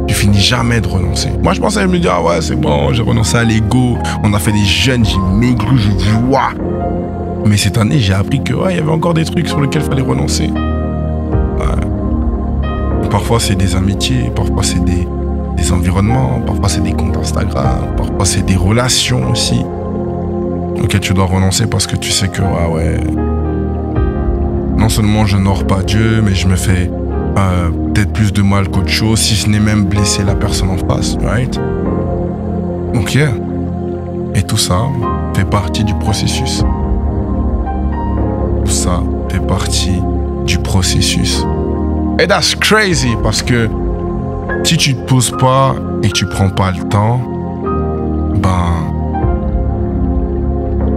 Tu finis jamais de renoncer. Moi, je pensais me dire, ah ouais, c'est bon, j'ai renoncé à l'ego. On a fait des jeûnes, j'ai maigri, j'ai dit, waouh. Mais cette année, j'ai appris que, ouais, il y avait encore des trucs sur lesquels il fallait renoncer. Ouais. Parfois, c'est des amitiés, parfois, c'est des environnements, parfois, c'est des comptes Instagram, parfois, c'est des relations aussi auxquelles tu dois renoncer parce que tu sais que, ah ouais, non seulement je n'honore pas Dieu, mais je me fais peut-être plus de mal qu'autre chose, si ce n'est même blesser la personne en face, right? Donc, yeah. Et tout ça fait partie du processus. Tout ça fait partie du processus. Et that's crazy, parce que si tu te poses pas et que tu prends pas le temps, ben,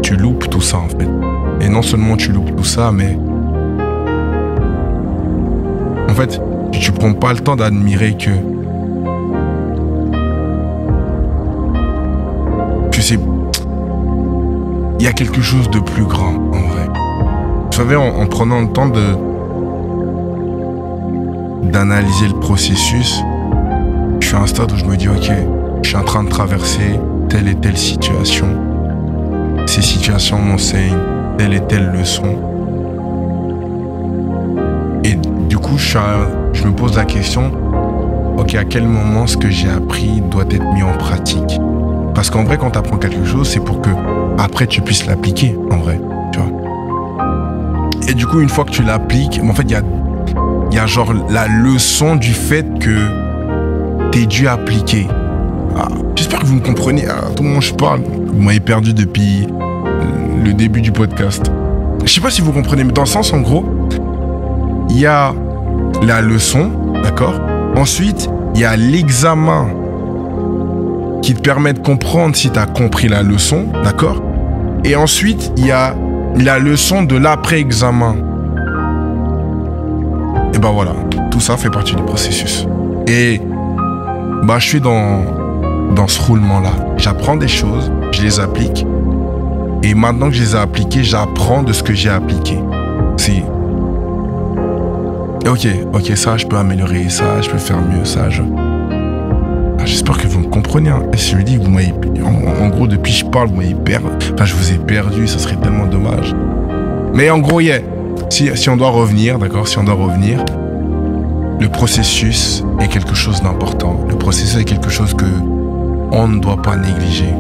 tu loupes tout ça, en fait. Et non seulement tu loupes tout ça, mais en fait, tu prends pas le temps d'admirer que, tu sais, il y a quelque chose de plus grand, en vrai. Vous savez, en prenant le temps d'analyser le processus, je suis à un stade où je me dis, ok, je suis en train de traverser telle et telle situation. Ces situations m'enseignent telle et telle leçon. Et du coup, je me pose la question, ok, à quel moment ce que j'ai appris doit être mis en pratique? Parce qu'en vrai, quand tu apprends quelque chose, c'est pour que après tu puisses l'appliquer, en vrai, tu vois. Et du coup, une fois que tu l'appliques, en fait, il y a genre la leçon du fait que t'es dû appliquer. Ah, j'espère que vous me comprenez. Ah, tout le monde je parle. Vous m'avez perdu depuis le début du podcast. Je sais pas si vous comprenez, mais dans le sens, en gros, il y a la leçon, d'accord? Ensuite, il y a l'examen qui te permet de comprendre si tu as compris la leçon, d'accord? Et ensuite, il y a la leçon de l'après-examen. Et ben voilà, tout ça fait partie du processus. Et bah, je suis dans ce roulement-là. J'apprends des choses, je les applique. Et maintenant que je les ai appliquées, j'apprends de ce que j'ai appliqué. C'est... Ok, ça, je peux améliorer, ça, je peux faire mieux, ça, j'espère que vous me comprenez. Hein. Si je me dis, vous m'avez... En gros, depuis que je parle, vous m'avez perdu. Enfin, je vous ai perdu, ça serait tellement dommage. Mais en gros, yeah. Si on doit revenir, d'accord, si on doit revenir, le processus est quelque chose d'important. Le processus est quelque chose que on ne doit pas négliger.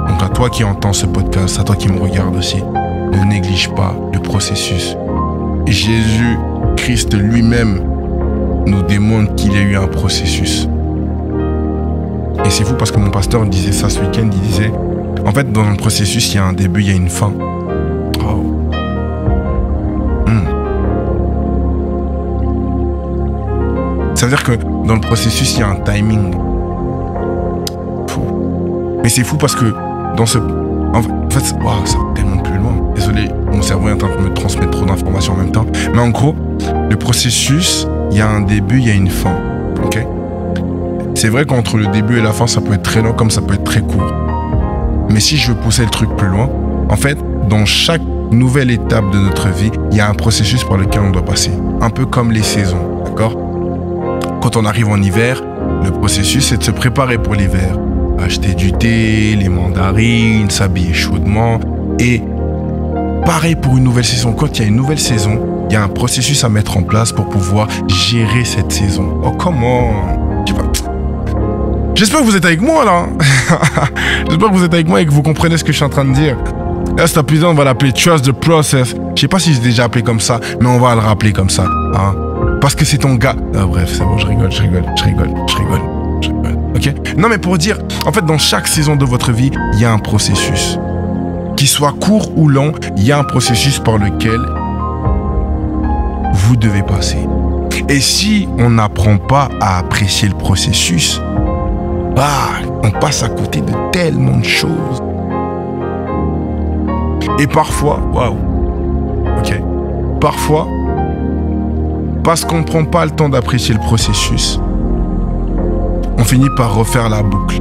Donc à toi qui entends ce podcast, à toi qui me regarde aussi, ne néglige pas le processus. Jésus-Christ lui-même nous démontre qu'il y a eu un processus. Et c'est fou parce que mon pasteur disait ça ce week-end, il disait, en fait dans le processus, il y a un début, il y a une fin. Oh. Ça veut dire que dans le processus, il y a un timing. Fou. Mais c'est fou parce que dans ce... En fait, wow, ça va tellement plus loin. Désolé, mon cerveau est en train de me transmettre trop d'informations en même temps. Mais en gros, le processus, il y a un début, il y a une fin. Ok? C'est vrai qu'entre le début et la fin, ça peut être très long comme ça peut être très court. Mais si je veux pousser le truc plus loin, en fait, dans chaque nouvelle étape de notre vie, il y a un processus par lequel on doit passer. Un peu comme les saisons, d'accord? Quand on arrive en hiver, le processus, c'est de se préparer pour l'hiver. Acheter du thé, les mandarines, s'habiller chaudement. Et pareil pour une nouvelle saison. Quand il y a une nouvelle saison, il y a un processus à mettre en place pour pouvoir gérer cette saison. Oh, comment? J'espère que vous êtes avec moi, là. J'espère que vous êtes avec moi et que vous comprenez ce que je suis en train de dire. Là, cet épisode, on va l'appeler Trust the Process. Je sais pas si c'est déjà appelé comme ça, mais on va le rappeler comme ça. Hein? Parce que c'est ton gars. Ah, bref, c'est bon, je rigole. Ok? Non, mais pour dire, en fait, dans chaque saison de votre vie, il y a un processus. Qu'il soit court ou long, il y a un processus par lequel vous devez passer. Et si on n'apprend pas à apprécier le processus, on passe à côté de tellement de choses. Et parfois, parfois, parce qu'on ne prend pas le temps d'apprécier le processus, on finit par refaire la boucle.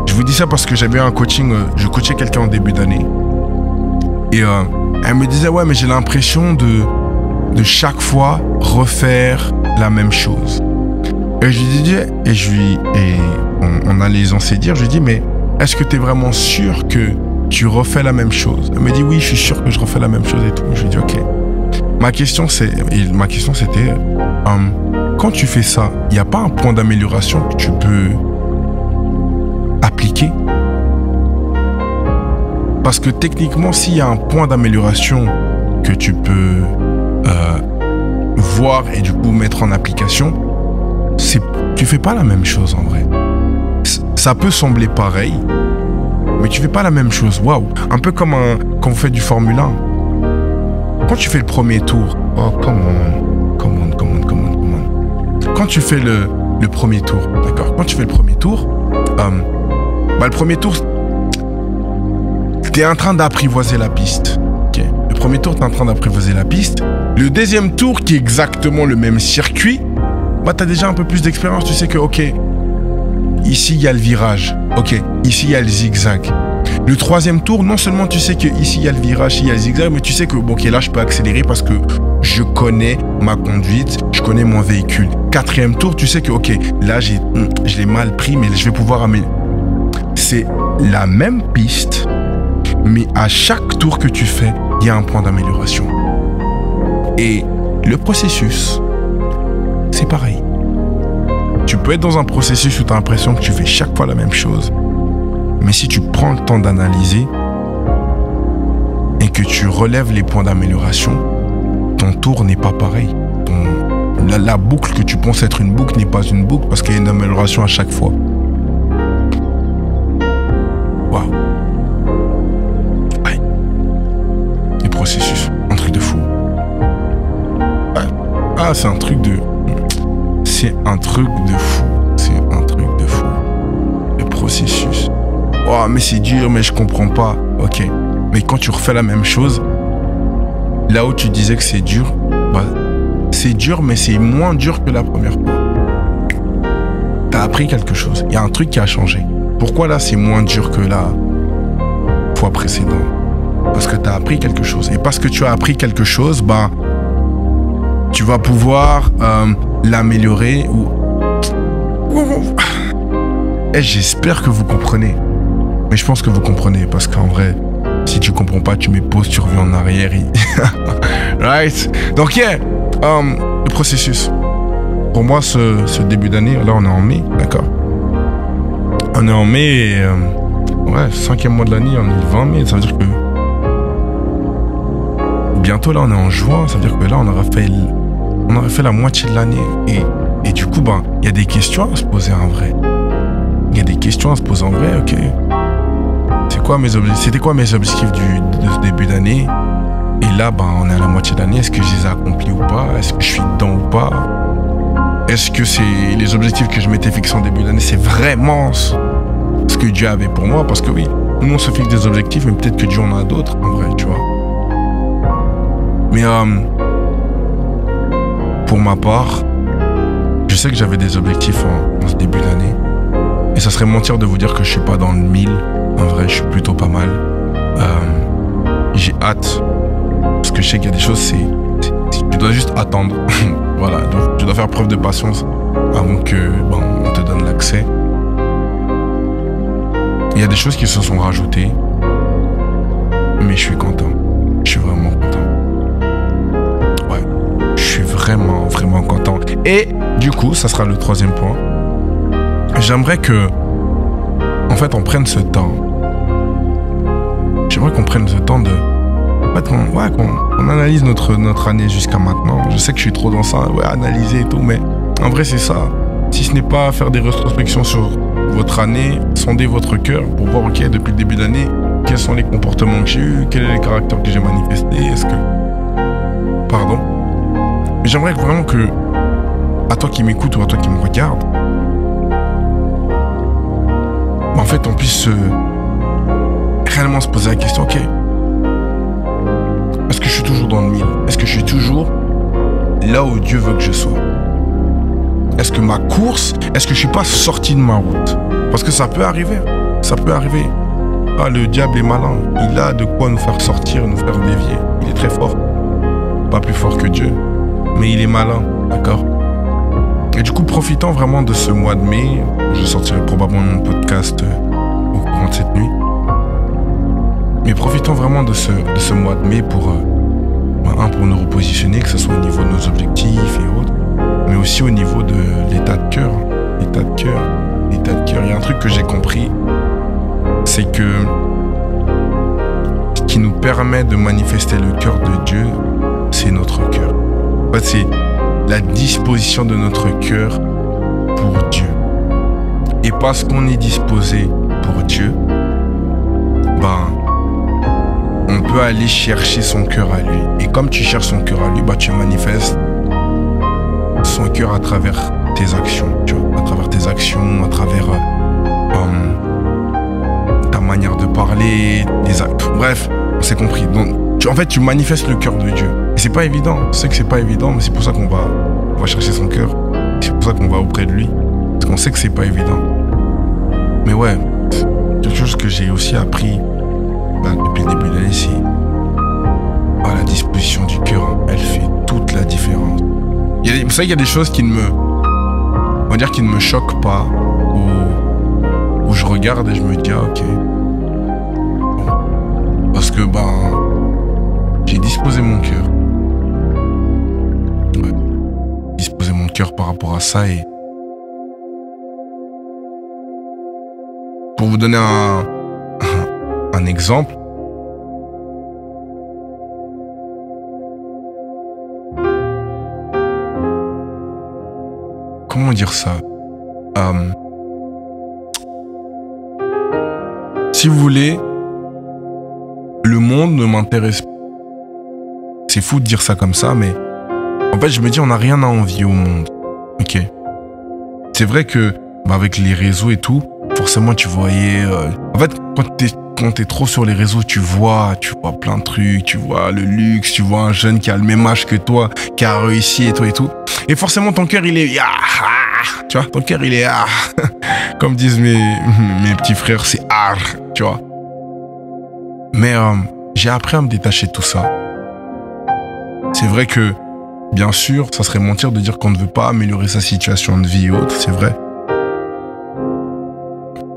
Je vous dis ça parce que j'avais un coaching, je coachais quelqu'un en début d'année. Et elle me disait, ouais, mais j'ai l'impression de chaque fois refaire la même chose. Et je lui dis, on allait censé dire, je lui dis, mais est-ce que tu es vraiment sûr que tu refais la même chose? Elle me dit, oui, je suis sûr que je refais la même chose et tout. Je lui dis, ok. Ma question c'était, quand tu fais ça, il n'y a pas un point d'amélioration que tu peux appliquer? Parce que techniquement, s'il y a un point d'amélioration que tu peux voir et du coup mettre en application, tu fais pas la même chose en vrai. Ça peut sembler pareil, mais tu fais pas la même chose. Waouh, un peu comme quand vous faites du Formule 1. Quand tu fais le premier tour, come on. Quand tu fais le premier tour, d'accord. Quand tu fais le premier tour, le premier tour, t'es en train d'apprivoiser la piste. Okay. Le premier tour, t'es en train d'apprivoiser la piste. Le deuxième tour, qui est exactement le même circuit, t'as déjà un peu plus d'expérience. Tu sais que, ok, ici, il y a le virage. Ok, ici, il y a le zigzag. Le troisième tour, non seulement tu sais que ici, il y a le virage, il y a le zigzag, mais tu sais que, bon, ok, là, je peux accélérer parce que je connais ma conduite, je connais mon véhicule. Quatrième tour, tu sais que, ok, là, je l'ai mal pris, mais je vais pouvoir améliorer. C'est la même piste, mais à chaque tour que tu fais, il y a un point d'amélioration. Et le processus, c'est pareil. Tu peux être dans un processus où tu as l'impression que tu fais chaque fois la même chose. Mais si tu prends le temps d'analyser et que tu relèves les points d'amélioration, ton tour n'est pas pareil. La boucle que tu penses être une boucle n'est pas une boucle parce qu'il y a une amélioration à chaque fois. Waouh. Les processus, un truc de fou. C'est un truc de... C'est un truc de fou. Le processus. Oh, mais c'est dur, mais je comprends pas. Ok. Mais quand tu refais la même chose, là où tu disais que c'est dur, c'est dur, mais c'est moins dur que la première fois. T'as appris quelque chose. Il y a un truc qui a changé. Pourquoi là, c'est moins dur que la fois précédente? Parce que t'as appris quelque chose. Et parce que tu as appris quelque chose, tu vas pouvoir l'améliorer ou... j'espère que vous comprenez. Mais je pense que vous comprenez parce qu'en vrai, si tu comprends pas, tu mets pause, tu reviens en arrière. Right? Donc, le processus. Pour moi, ce début d'année, là, on est en mai, d'accord? On est en mai et... 5e mois de l'année, on est le 20 mai. Ça veut dire que... Bientôt, là, on est en juin. Ça veut dire que là, on aurait fait la moitié de l'année. Et du coup, il y a des questions à se poser en vrai. Ok. C'était quoi mes objectifs de ce début d'année? Et là, on est à la moitié de l'année. Est-ce que je les ai accomplis ou pas? Est-ce que je suis dedans ou pas? Est-ce que c'est les objectifs que je m'étais fixés en début d'année, c'est vraiment ce que Dieu avait pour moi? Parce que oui, nous on se fixe des objectifs, mais peut-être que Dieu en a d'autres, en vrai, tu vois. Mais pour ma part, je sais que j'avais des objectifs en ce début d'année. Et ça serait mentir de vous dire que je suis pas dans le 1000. En vrai, je suis plutôt pas mal. J'ai hâte. Parce que je sais qu'il y a des choses, tu dois juste attendre. Voilà, donc tu dois faire preuve de patience avant que on te donne l'accès. Il y a des choses qui se sont rajoutées. Mais je suis content. Je suis vraiment content. Ouais, je suis vraiment, vraiment content. Et du coup, ça sera le troisième point. j'aimerais que, en fait, on prenne ce temps. J'aimerais qu'on prenne ce temps de... En fait, qu'on analyse notre année jusqu'à maintenant. Je sais que je suis trop dans ça, analyser et tout, mais en vrai, c'est ça. Si ce n'est pas faire des rétrospections sur votre année, sonder votre cœur pour voir, ok, depuis le début de l'année, quels sont les comportements que j'ai eus, quels sont les caractères que j'ai manifestés, est-ce que... Pardon. J'aimerais vraiment que, à toi qui m'écoute ou à toi qui me regarde, en fait, on puisse réellement se poser la question, ok, est-ce que je suis toujours dans le mille? Est-ce que je suis toujours là où Dieu veut que je sois? Est-ce que ma course, est-ce que je suis pas sorti de ma route? Parce que ça peut arriver, ça peut arriver. Ah, le diable est malin, il a de quoi nous faire sortir, nous faire dévier. Il est très fort, pas plus fort que Dieu, mais il est malin, d'accord? Et du coup, profitant vraiment de ce mois de mai, je sortirai probablement mon podcast au courant de cette nuit. Mais profitons vraiment de ce mois de mai pour nous repositionner, que ce soit au niveau de nos objectifs et autres, mais aussi au niveau de l'état de cœur. L'état de cœur. Il y a un truc que j'ai compris, c'est que ce qui nous permet de manifester le cœur de Dieu, c'est notre cœur. En fait, c'est la disposition de notre cœur pour Dieu. Et parce qu'on est disposé pour Dieu, on peut aller chercher son cœur à lui. Et comme tu cherches son cœur à lui, tu manifestes son cœur à travers tes actions, tu vois, à travers tes actions, à travers ta manière de parler, des actes. Bref, on s'est compris. Donc, en fait, tu manifestes le cœur de Dieu. Et c'est pas évident. Je sais que c'est pas évident, mais c'est pour ça qu'on va chercher son cœur. C'est pour ça qu'on va auprès de lui. Parce qu'on sait que c'est pas évident. Mais ouais, quelque chose que j'ai aussi appris depuis le début de l'année, c'est la disposition du cœur. Elle fait toute la différence. Vous savez, il y a des choses qui ne me choquent pas, où je regarde et je me dis, ah, ok. Bon. Parce que, j'ai disposé mon cœur. Ouais. Disposé mon cœur par rapport à ça et... Pour vous donner un exemple, comment dire ça? Si vous voulez, le monde ne m'intéresse pas. C'est fou de dire ça comme ça, mais en fait, je me dis, on n'a rien à envier au monde. Ok. C'est vrai que, avec les réseaux et tout, forcément, tu voyais... En fait, quand t'es trop sur les réseaux, tu vois plein de trucs, tu vois le luxe, tu vois un jeune qui a le même âge que toi, qui a réussi et tout et tout. Et forcément, ton cœur, il est... tu vois, ton cœur, il est... Comme disent mes petits frères, c'est art, tu vois. Mais j'ai appris à me détacher de tout ça. C'est vrai que, bien sûr, ça serait mentir de dire qu'on ne veut pas améliorer sa situation de vie et autres, c'est vrai.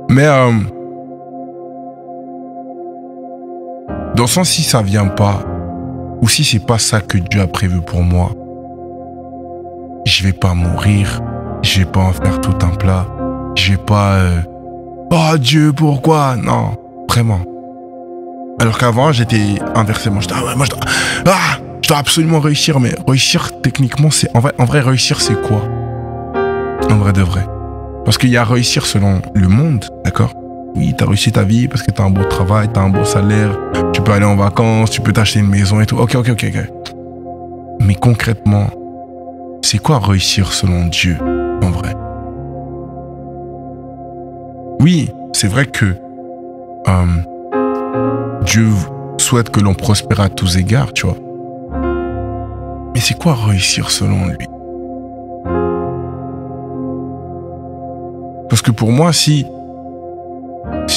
Mais dans le sens, si ça vient pas, ou si c'est pas ça que Dieu a prévu pour moi, je vais pas mourir, je vais pas en faire tout un plat, je vais pas oh Dieu, pourquoi? Non, vraiment. Alors qu'avant, j'étais inversement, je dois absolument réussir, mais réussir techniquement, c'est en vrai réussir, c'est quoi? En vrai de vrai. Parce qu'il y a réussir selon le monde, d'accord? Oui, t'as réussi ta vie parce que t'as un beau travail, t'as un beau salaire, tu peux aller en vacances, tu peux t'acheter une maison et tout. Ok. Mais concrètement, c'est quoi réussir selon Dieu, en vrai? Oui, c'est vrai que Dieu souhaite que l'on prospère à tous égards, tu vois. Mais c'est quoi réussir selon lui? Parce que pour moi, si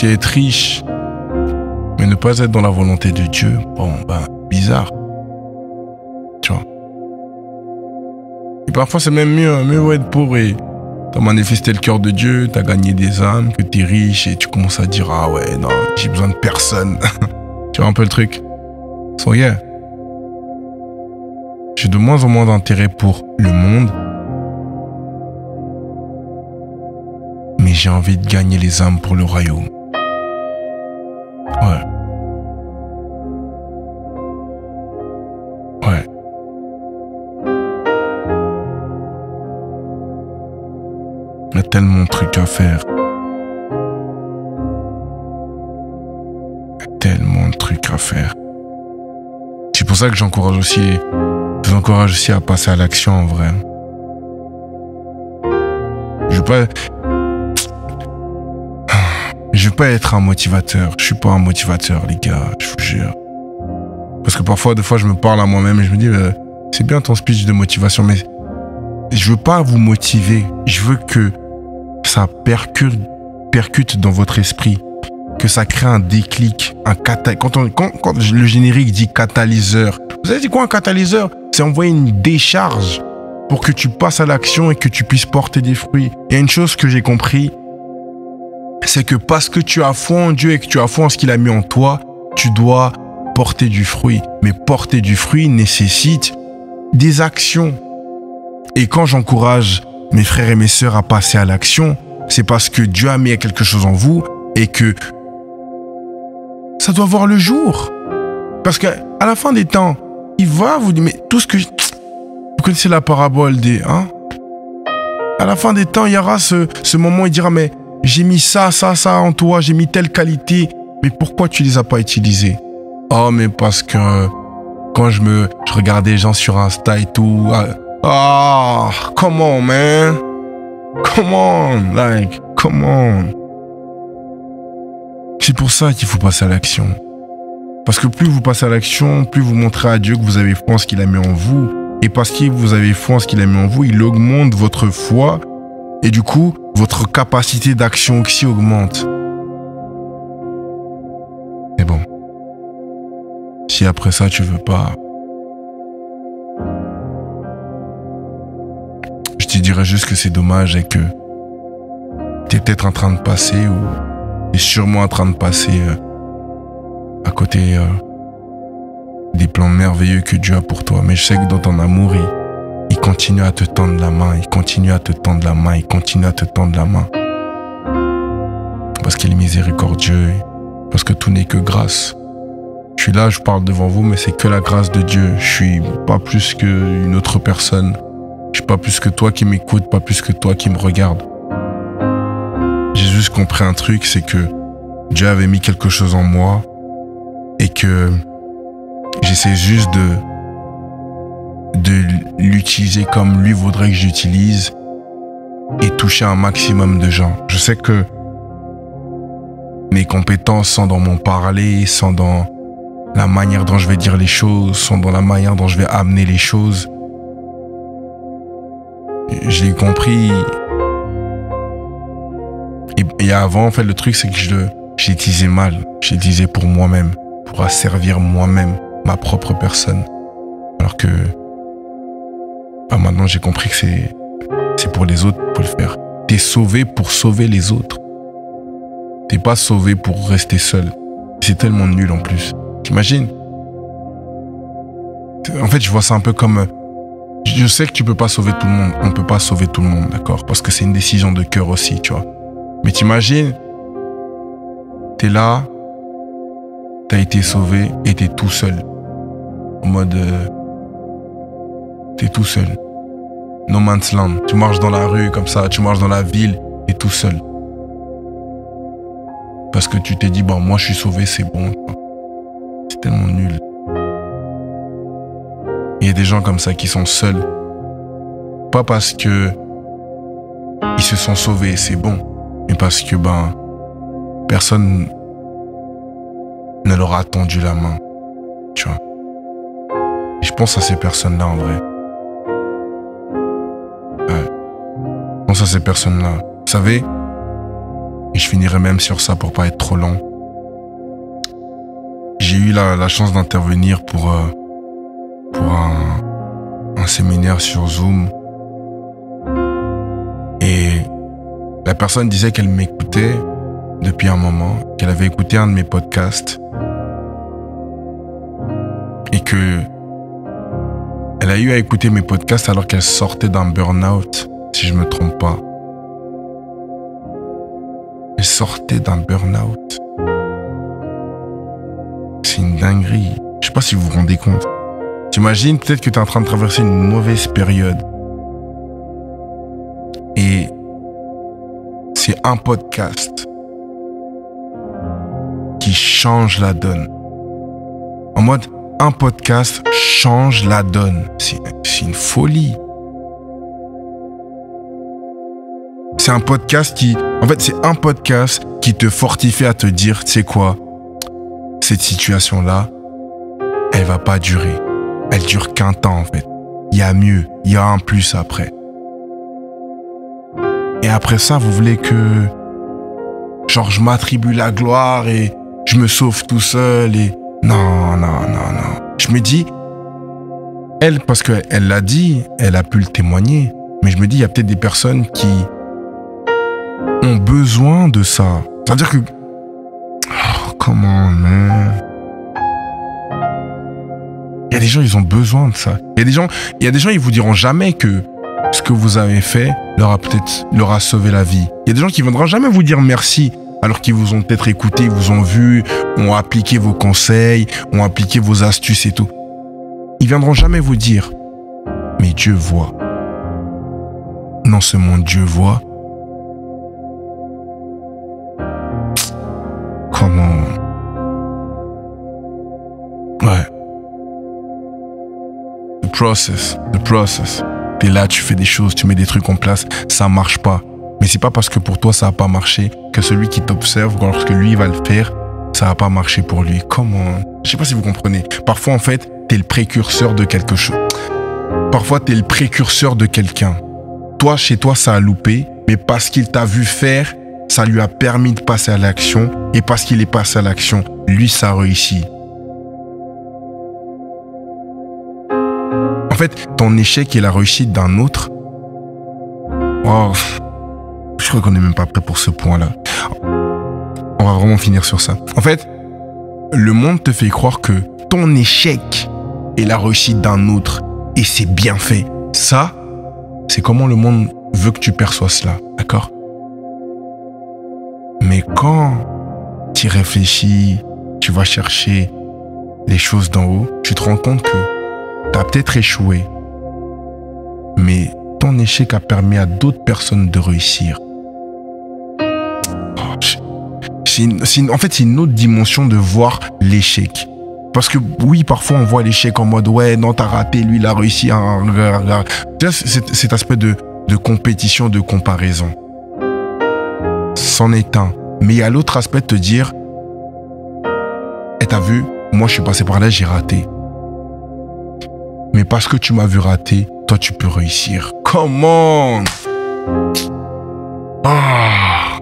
être riche, mais ne pas être dans la volonté de Dieu, bizarre. Tu vois. Et parfois, c'est même mieux être pauvre et t'as manifesté le cœur de Dieu, t'as gagné des âmes, que t'es riche et tu commences à dire, ah ouais, non, j'ai besoin de personne. Tu vois un peu le truc? So yeah. J'ai de moins en moins d'intérêt pour le monde. mais j'ai envie de gagner les âmes pour le royaume. Ouais. Ouais. Il y a tellement de trucs à faire. Il y a tellement de trucs à faire. C'est pour ça que je vous encourage aussi à passer à l'action en vrai. Je veux pas être un motivateur. Je suis pas un motivateur, les gars, je vous jure. Parce que parfois, des fois, je me parle à moi-même et je me dis, c'est bien ton speech de motivation, mais je veux pas vous motiver. Je veux que ça percute dans votre esprit, que ça crée un déclic, quand le générique dit catalyseur. Vous avez dit quoi un catalyseur? C'est envoyer une décharge pour que tu passes à l'action et que tu puisses porter des fruits. Il y a une chose que j'ai compris, c'est que parce que tu as foi en Dieu et que tu as foi en ce qu'il a mis en toi, tu dois porter du fruit. Mais porter du fruit nécessite des actions. Et quand j'encourage mes frères et mes sœurs à passer à l'action, c'est parce que Dieu a mis quelque chose en vous et que ça doit voir le jour. Parce qu'à la fin des temps, il va vous dire, mais tout ce que... Vous connaissez la parabole des... À la fin des temps, il y aura ce moment où il dira, mais j'ai mis ça en toi, j'ai mis telle qualité, mais pourquoi tu les as pas utilisées? Oh, mais parce que quand je regardais les gens sur Insta et tout, come on, man. Come on. C'est pour ça qu'il faut passer à l'action. Parce que plus vous passez à l'action, plus vous montrez à Dieu que vous avez foi en ce qu'il a mis en vous. Et parce que vous avez foi en ce qu'il a mis en vous, il augmente votre foi. Et du coup, votre capacité d'action aussi augmente. Mais bon. Si après ça, tu veux pas... Je te dirais juste que c'est dommage et que t'es peut-être en train de passer ou t'es sûrement en train de passer à côté des plans merveilleux que Dieu a pour toi. Mais je sais que dans ton amour, il continue à te tendre la main, il continue à te tendre la main, il continue à te tendre la main. Parce qu'il est miséricordieux, parce que tout n'est que grâce. Je suis là, je parle devant vous, mais c'est que la grâce de Dieu. Je suis pas plus qu'une autre personne. Je suis pas plus que toi qui m'écoute, pas plus que toi qui me regarde. J'ai juste compris un truc, c'est que Dieu avait mis quelque chose en moi et que j'essaie juste de l'utiliser comme lui voudrait que j'utilise et toucher un maximum de gens. Je sais que mes compétences sont dans mon parler, sont dans la manière dont je vais dire les choses, sont dans la manière dont je vais amener les choses. Je l'ai compris. Et avant, en fait, le truc, c'est que je l'utilisais mal. Je l'utilisais pour moi-même, pour asservir moi-même, ma propre personne. Alors que maintenant, j'ai compris que c'est pour les autres pour le faire. T'es sauvé pour sauver les autres. T'es pas sauvé pour rester seul. C'est tellement nul en plus. T'imagines? En fait, je vois ça un peu comme... Je sais que tu peux pas sauver tout le monde. On peut pas sauver tout le monde, d'accord? Parce que c'est une décision de cœur aussi, tu vois. Mais t'imagines, t'es là, t'as été sauvé et t'es tout seul. En mode... t'es tout seul. No man's land. Tu marches dans la rue comme ça, tu marches dans la ville et tout seul. Parce que tu t'es dit, bon, moi je suis sauvé, c'est bon. C'est tellement nul. Il y a des gens comme ça qui sont seuls. Pas parce que ils se sont sauvés, c'est bon. Mais parce que, personne ne leur a tendu la main. Tu vois. Et je pense à ces personnes-là, en vrai. Ouais. Je pense à ces personnes-là. Vous savez, et je finirai même sur ça pour pas être trop long. J'ai eu la chance d'intervenir pour un séminaire sur Zoom. Et la personne disait qu'elle m'écoutait depuis un moment, qu'elle avait écouté un de mes podcasts et que elle a eu à écouter mes podcasts alors qu'elle sortait d'un burn-out, si je me trompe pas. Elle sortait d'un burn-out. C'est une dinguerie. Je sais pas si vous vous rendez compte. T'imagines peut-être que tu es en train de traverser une mauvaise période. Et c'est un podcast qui change la donne. En mode, un podcast change la donne. C'est une folie. C'est un podcast qui... En fait, c'est un podcast qui te fortifie à te dire, tu sais quoi, cette situation-là, elle va pas durer. Elle dure qu'un temps, en fait. Il y a mieux. Il y a un plus après. Et après ça, vous voulez que... Genre, je m'attribue la gloire et je me sauve tout seul et... Non. Je me dis... Elle, parce qu'elle l'a dit, elle a pu le témoigner. Mais je me dis, il y a peut-être des personnes qui ont besoin de ça. C'est-à-dire que... Oh, comment, man? Il y a des gens, ils ont besoin de ça. Il y a des gens, ils vous diront jamais que ce que vous avez fait leur a sauvé la vie. Il y a des gens qui ne viendront jamais vous dire merci, alors qu'ils vous ont peut-être écouté, vous ont vu, ont appliqué vos conseils, ont appliqué vos astuces et tout. Ils viendront jamais vous dire, mais Dieu voit. Non seulement Dieu voit. Comment? Ouais. The process. T'es là, tu fais des choses, tu mets des trucs en place, ça marche pas. Mais c'est pas parce que pour toi ça a pas marché que celui qui t'observe, lorsque lui va le faire, ça a pas marché pour lui. Comment? Je sais pas si vous comprenez. Parfois en fait, t'es le précurseur de quelque chose. Parfois t'es le précurseur de quelqu'un. Toi, chez toi, ça a loupé, mais parce qu'il t'a vu faire, ça lui a permis de passer à l'action. Et parce qu'il est passé à l'action, lui, ça a réussi. En fait, ton échec et la réussite d'un autre... Oh, je crois qu'on n'est même pas prêt pour ce point-là. On va vraiment finir sur ça. En fait, le monde te fait croire que ton échec est la réussite d'un autre. Et c'est bien fait. Ça, c'est comment le monde veut que tu perçois cela. D'accord? Mais quand tu y réfléchis, tu vas chercher les choses d'en haut, tu te rends compte que tu as peut-être échoué, mais ton échec a permis à d'autres personnes de réussir. En fait, c'est une autre dimension de voir l'échec. Parce que oui, parfois on voit l'échec en mode « Ouais, non, t'as raté, lui, il a réussi. » Cet aspect de compétition, de comparaison. C'en est un. Mais il y a l'autre aspect de te dire « Eh, t'as vu, moi je suis passé par là, j'ai raté. Mais parce que tu m'as vu rater, toi tu peux réussir. » Comment? Ah.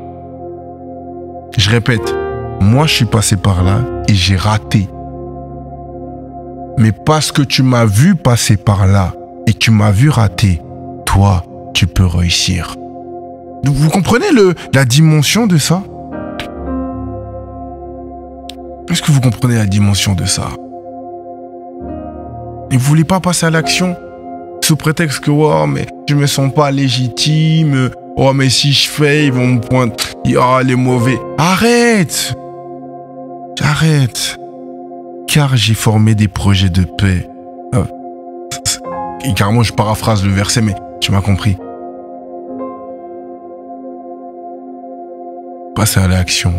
Je répète, moi je suis passé par là et j'ai raté. Mais parce que tu m'as vu passer par là et tu m'as vu rater, toi tu peux réussir. Vous comprenez la dimension de ça? Est-ce que vous comprenez la dimension de ça? Et vous voulez pas passer à l'action sous prétexte que oh, mais je me sens pas légitime. Oh, mais si je fais, ils vont me pointer. Oh, les mauvais. Arrête! Arrête! Car j'ai formé des projets de paix. Et carrément, je paraphrase le verset, mais tu m'as compris. Passez à l'action.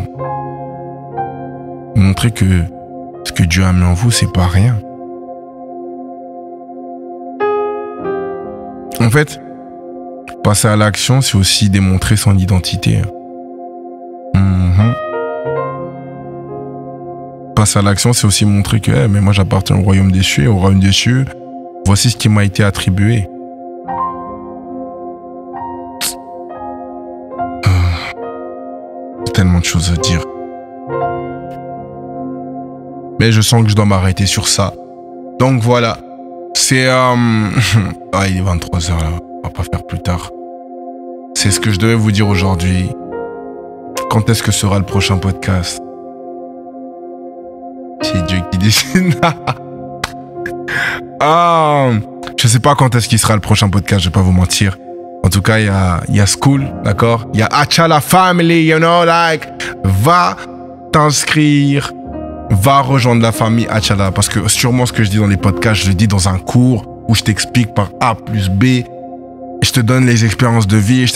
Montrez que ce que Dieu a mis en vous, c'est pas rien. En fait, passer à l'action, c'est aussi démontrer son identité. Passer à l'action, c'est aussi montrer que hey, mais moi j'appartiens au royaume des cieux, au royaume des cieux. Voici ce qui m'a été attribué. Tellement de choses à dire. Mais je sens que je dois m'arrêter sur ça. Donc voilà. C'est... Ah, il est 23h là. On va pas faire plus tard. C'est ce que je devais vous dire aujourd'hui. Quand est-ce que sera le prochain podcast? C'est Dieu qui décide. Ah, je sais pas quand est-ce qu'il sera le prochain podcast, je vais pas vous mentir. En tout cas, il y a School, d'accord? Il y a Achala Family, you know, like, va t'inscrire, va rejoindre la famille Achala. Parce que sûrement ce que je dis dans les podcasts, je le dis dans un cours où je t'explique par A plus B, je te donne les expériences de vie,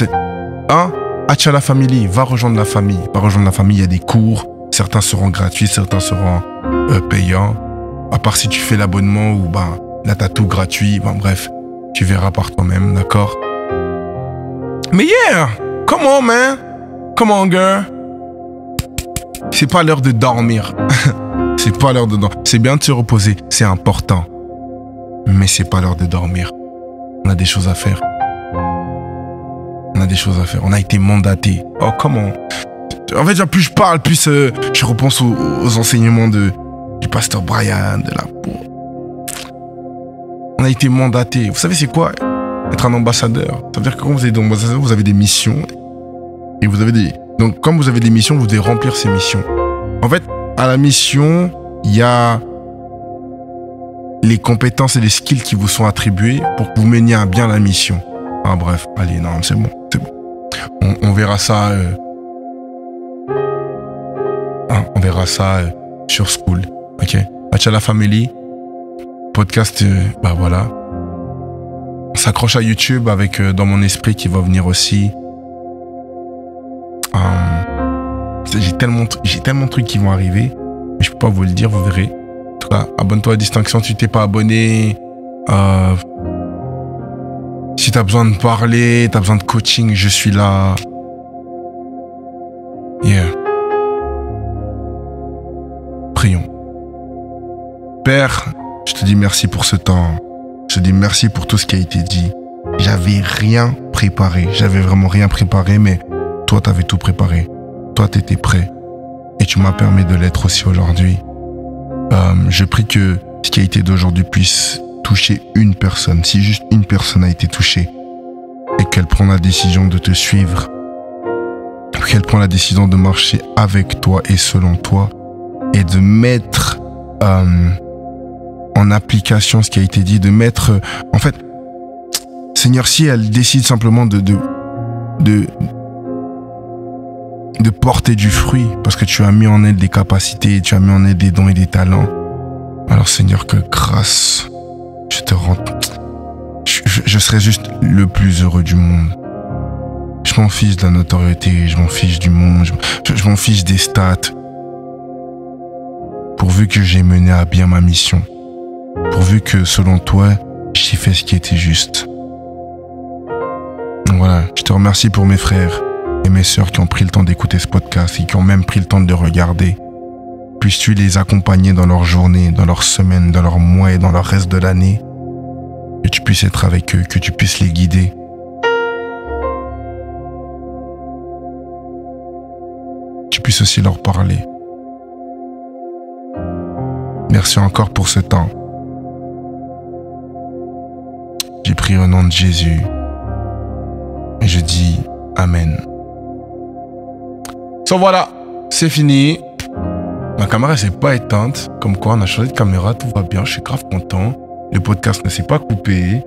hein? Achala Family, va rejoindre la famille. Va rejoindre la famille, il y a des cours. Certains seront gratuits, certains seront payants. À part si tu fais l'abonnement ou ben là t'as tout gratuit. Ben bref, tu verras par toi-même, d'accord? Mais yeah! Come on, man! Come on, girl! C'est pas l'heure de dormir. C'est pas l'heure de dormir. C'est bien de se reposer, c'est important. Mais c'est pas l'heure de dormir. On a des choses à faire. On a des choses à faire. On a été mandaté. Oh, comment? En fait, plus je parle, plus je repense aux enseignements du pasteur Brian, de la peau. On a été mandaté. Vous savez, c'est quoi être un ambassadeur? Ça veut dire que quand vous êtes ambassadeur, vous avez des missions. Et vous avez des... Donc, comme vous avez des missions, vous devez remplir ces missions. En fait, à la mission, il y a les compétences et les skills qui vous sont attribués pour que vous meniez à bien la mission. Ah bref, allez, non, c'est bon, c'est bon. On verra ça... on verra ça sur School, ok? Achala Family, podcast, bah voilà. On s'accroche à YouTube avec Dans mon esprit qui va venir aussi. J'ai tellement de trucs qui vont arriver, mais je peux pas vous le dire, vous verrez. En tout cas, abonne-toi à Distinction si tu t'es pas abonné. Si tu as besoin de parler, tu as besoin de coaching, je suis là. Yeah. Prions. Père, je te dis merci pour ce temps. Je te dis merci pour tout ce qui a été dit. J'avais rien préparé. J'avais vraiment rien préparé, mais toi, tu avais tout préparé. Toi, tu étais prêt. Et tu m'as permis de l'être aussi aujourd'hui. Je prie que ce qui a été d'aujourd'hui puisse toucher une personne. Si juste une personne a été touchée et qu'elle prend la décision de te suivre, qu'elle prend la décision de marcher avec toi et selon toi, et de mettre en application ce qui a été dit, de mettre... en fait, Seigneur, si elle décide simplement de porter du fruit, parce que tu as mis en elle des capacités, tu as mis en elle des dons et des talents, alors Seigneur, que grâce, je te rends... Je serai juste le plus heureux du monde. Je m'en fiche de la notoriété, je m'en fiche du monde, je m'en fiche des stats. Pourvu que j'ai mené à bien ma mission. Pourvu que, selon toi, j'ai fait ce qui était juste. Donc voilà, je te remercie pour mes frères et mes sœurs qui ont pris le temps d'écouter ce podcast et qui ont même pris le temps de le regarder. Puisses-tu les accompagner dans leur journée, dans leur semaine, dans leur mois et dans leur reste de l'année. Que tu puisses être avec eux, que tu puisses les guider. Tu puisses aussi leur parler. Merci encore pour ce temps. J'ai prié au nom de Jésus. Et je dis Amen. So voilà, c'est fini. Ma caméra s'est pas éteinte. Comme quoi, on a changé de caméra, tout va bien. Je suis grave content. Le podcast ne s'est pas coupé.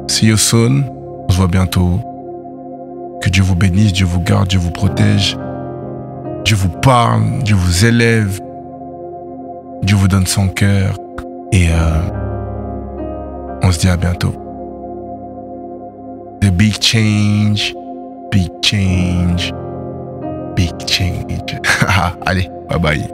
See you soon. On se voit bientôt. Que Dieu vous bénisse, Dieu vous garde, Dieu vous protège. Dieu vous parle, Dieu vous élève. Dieu vous donne son cœur. Et on se dit à bientôt. The big change, big change, big change. Allez, bye bye.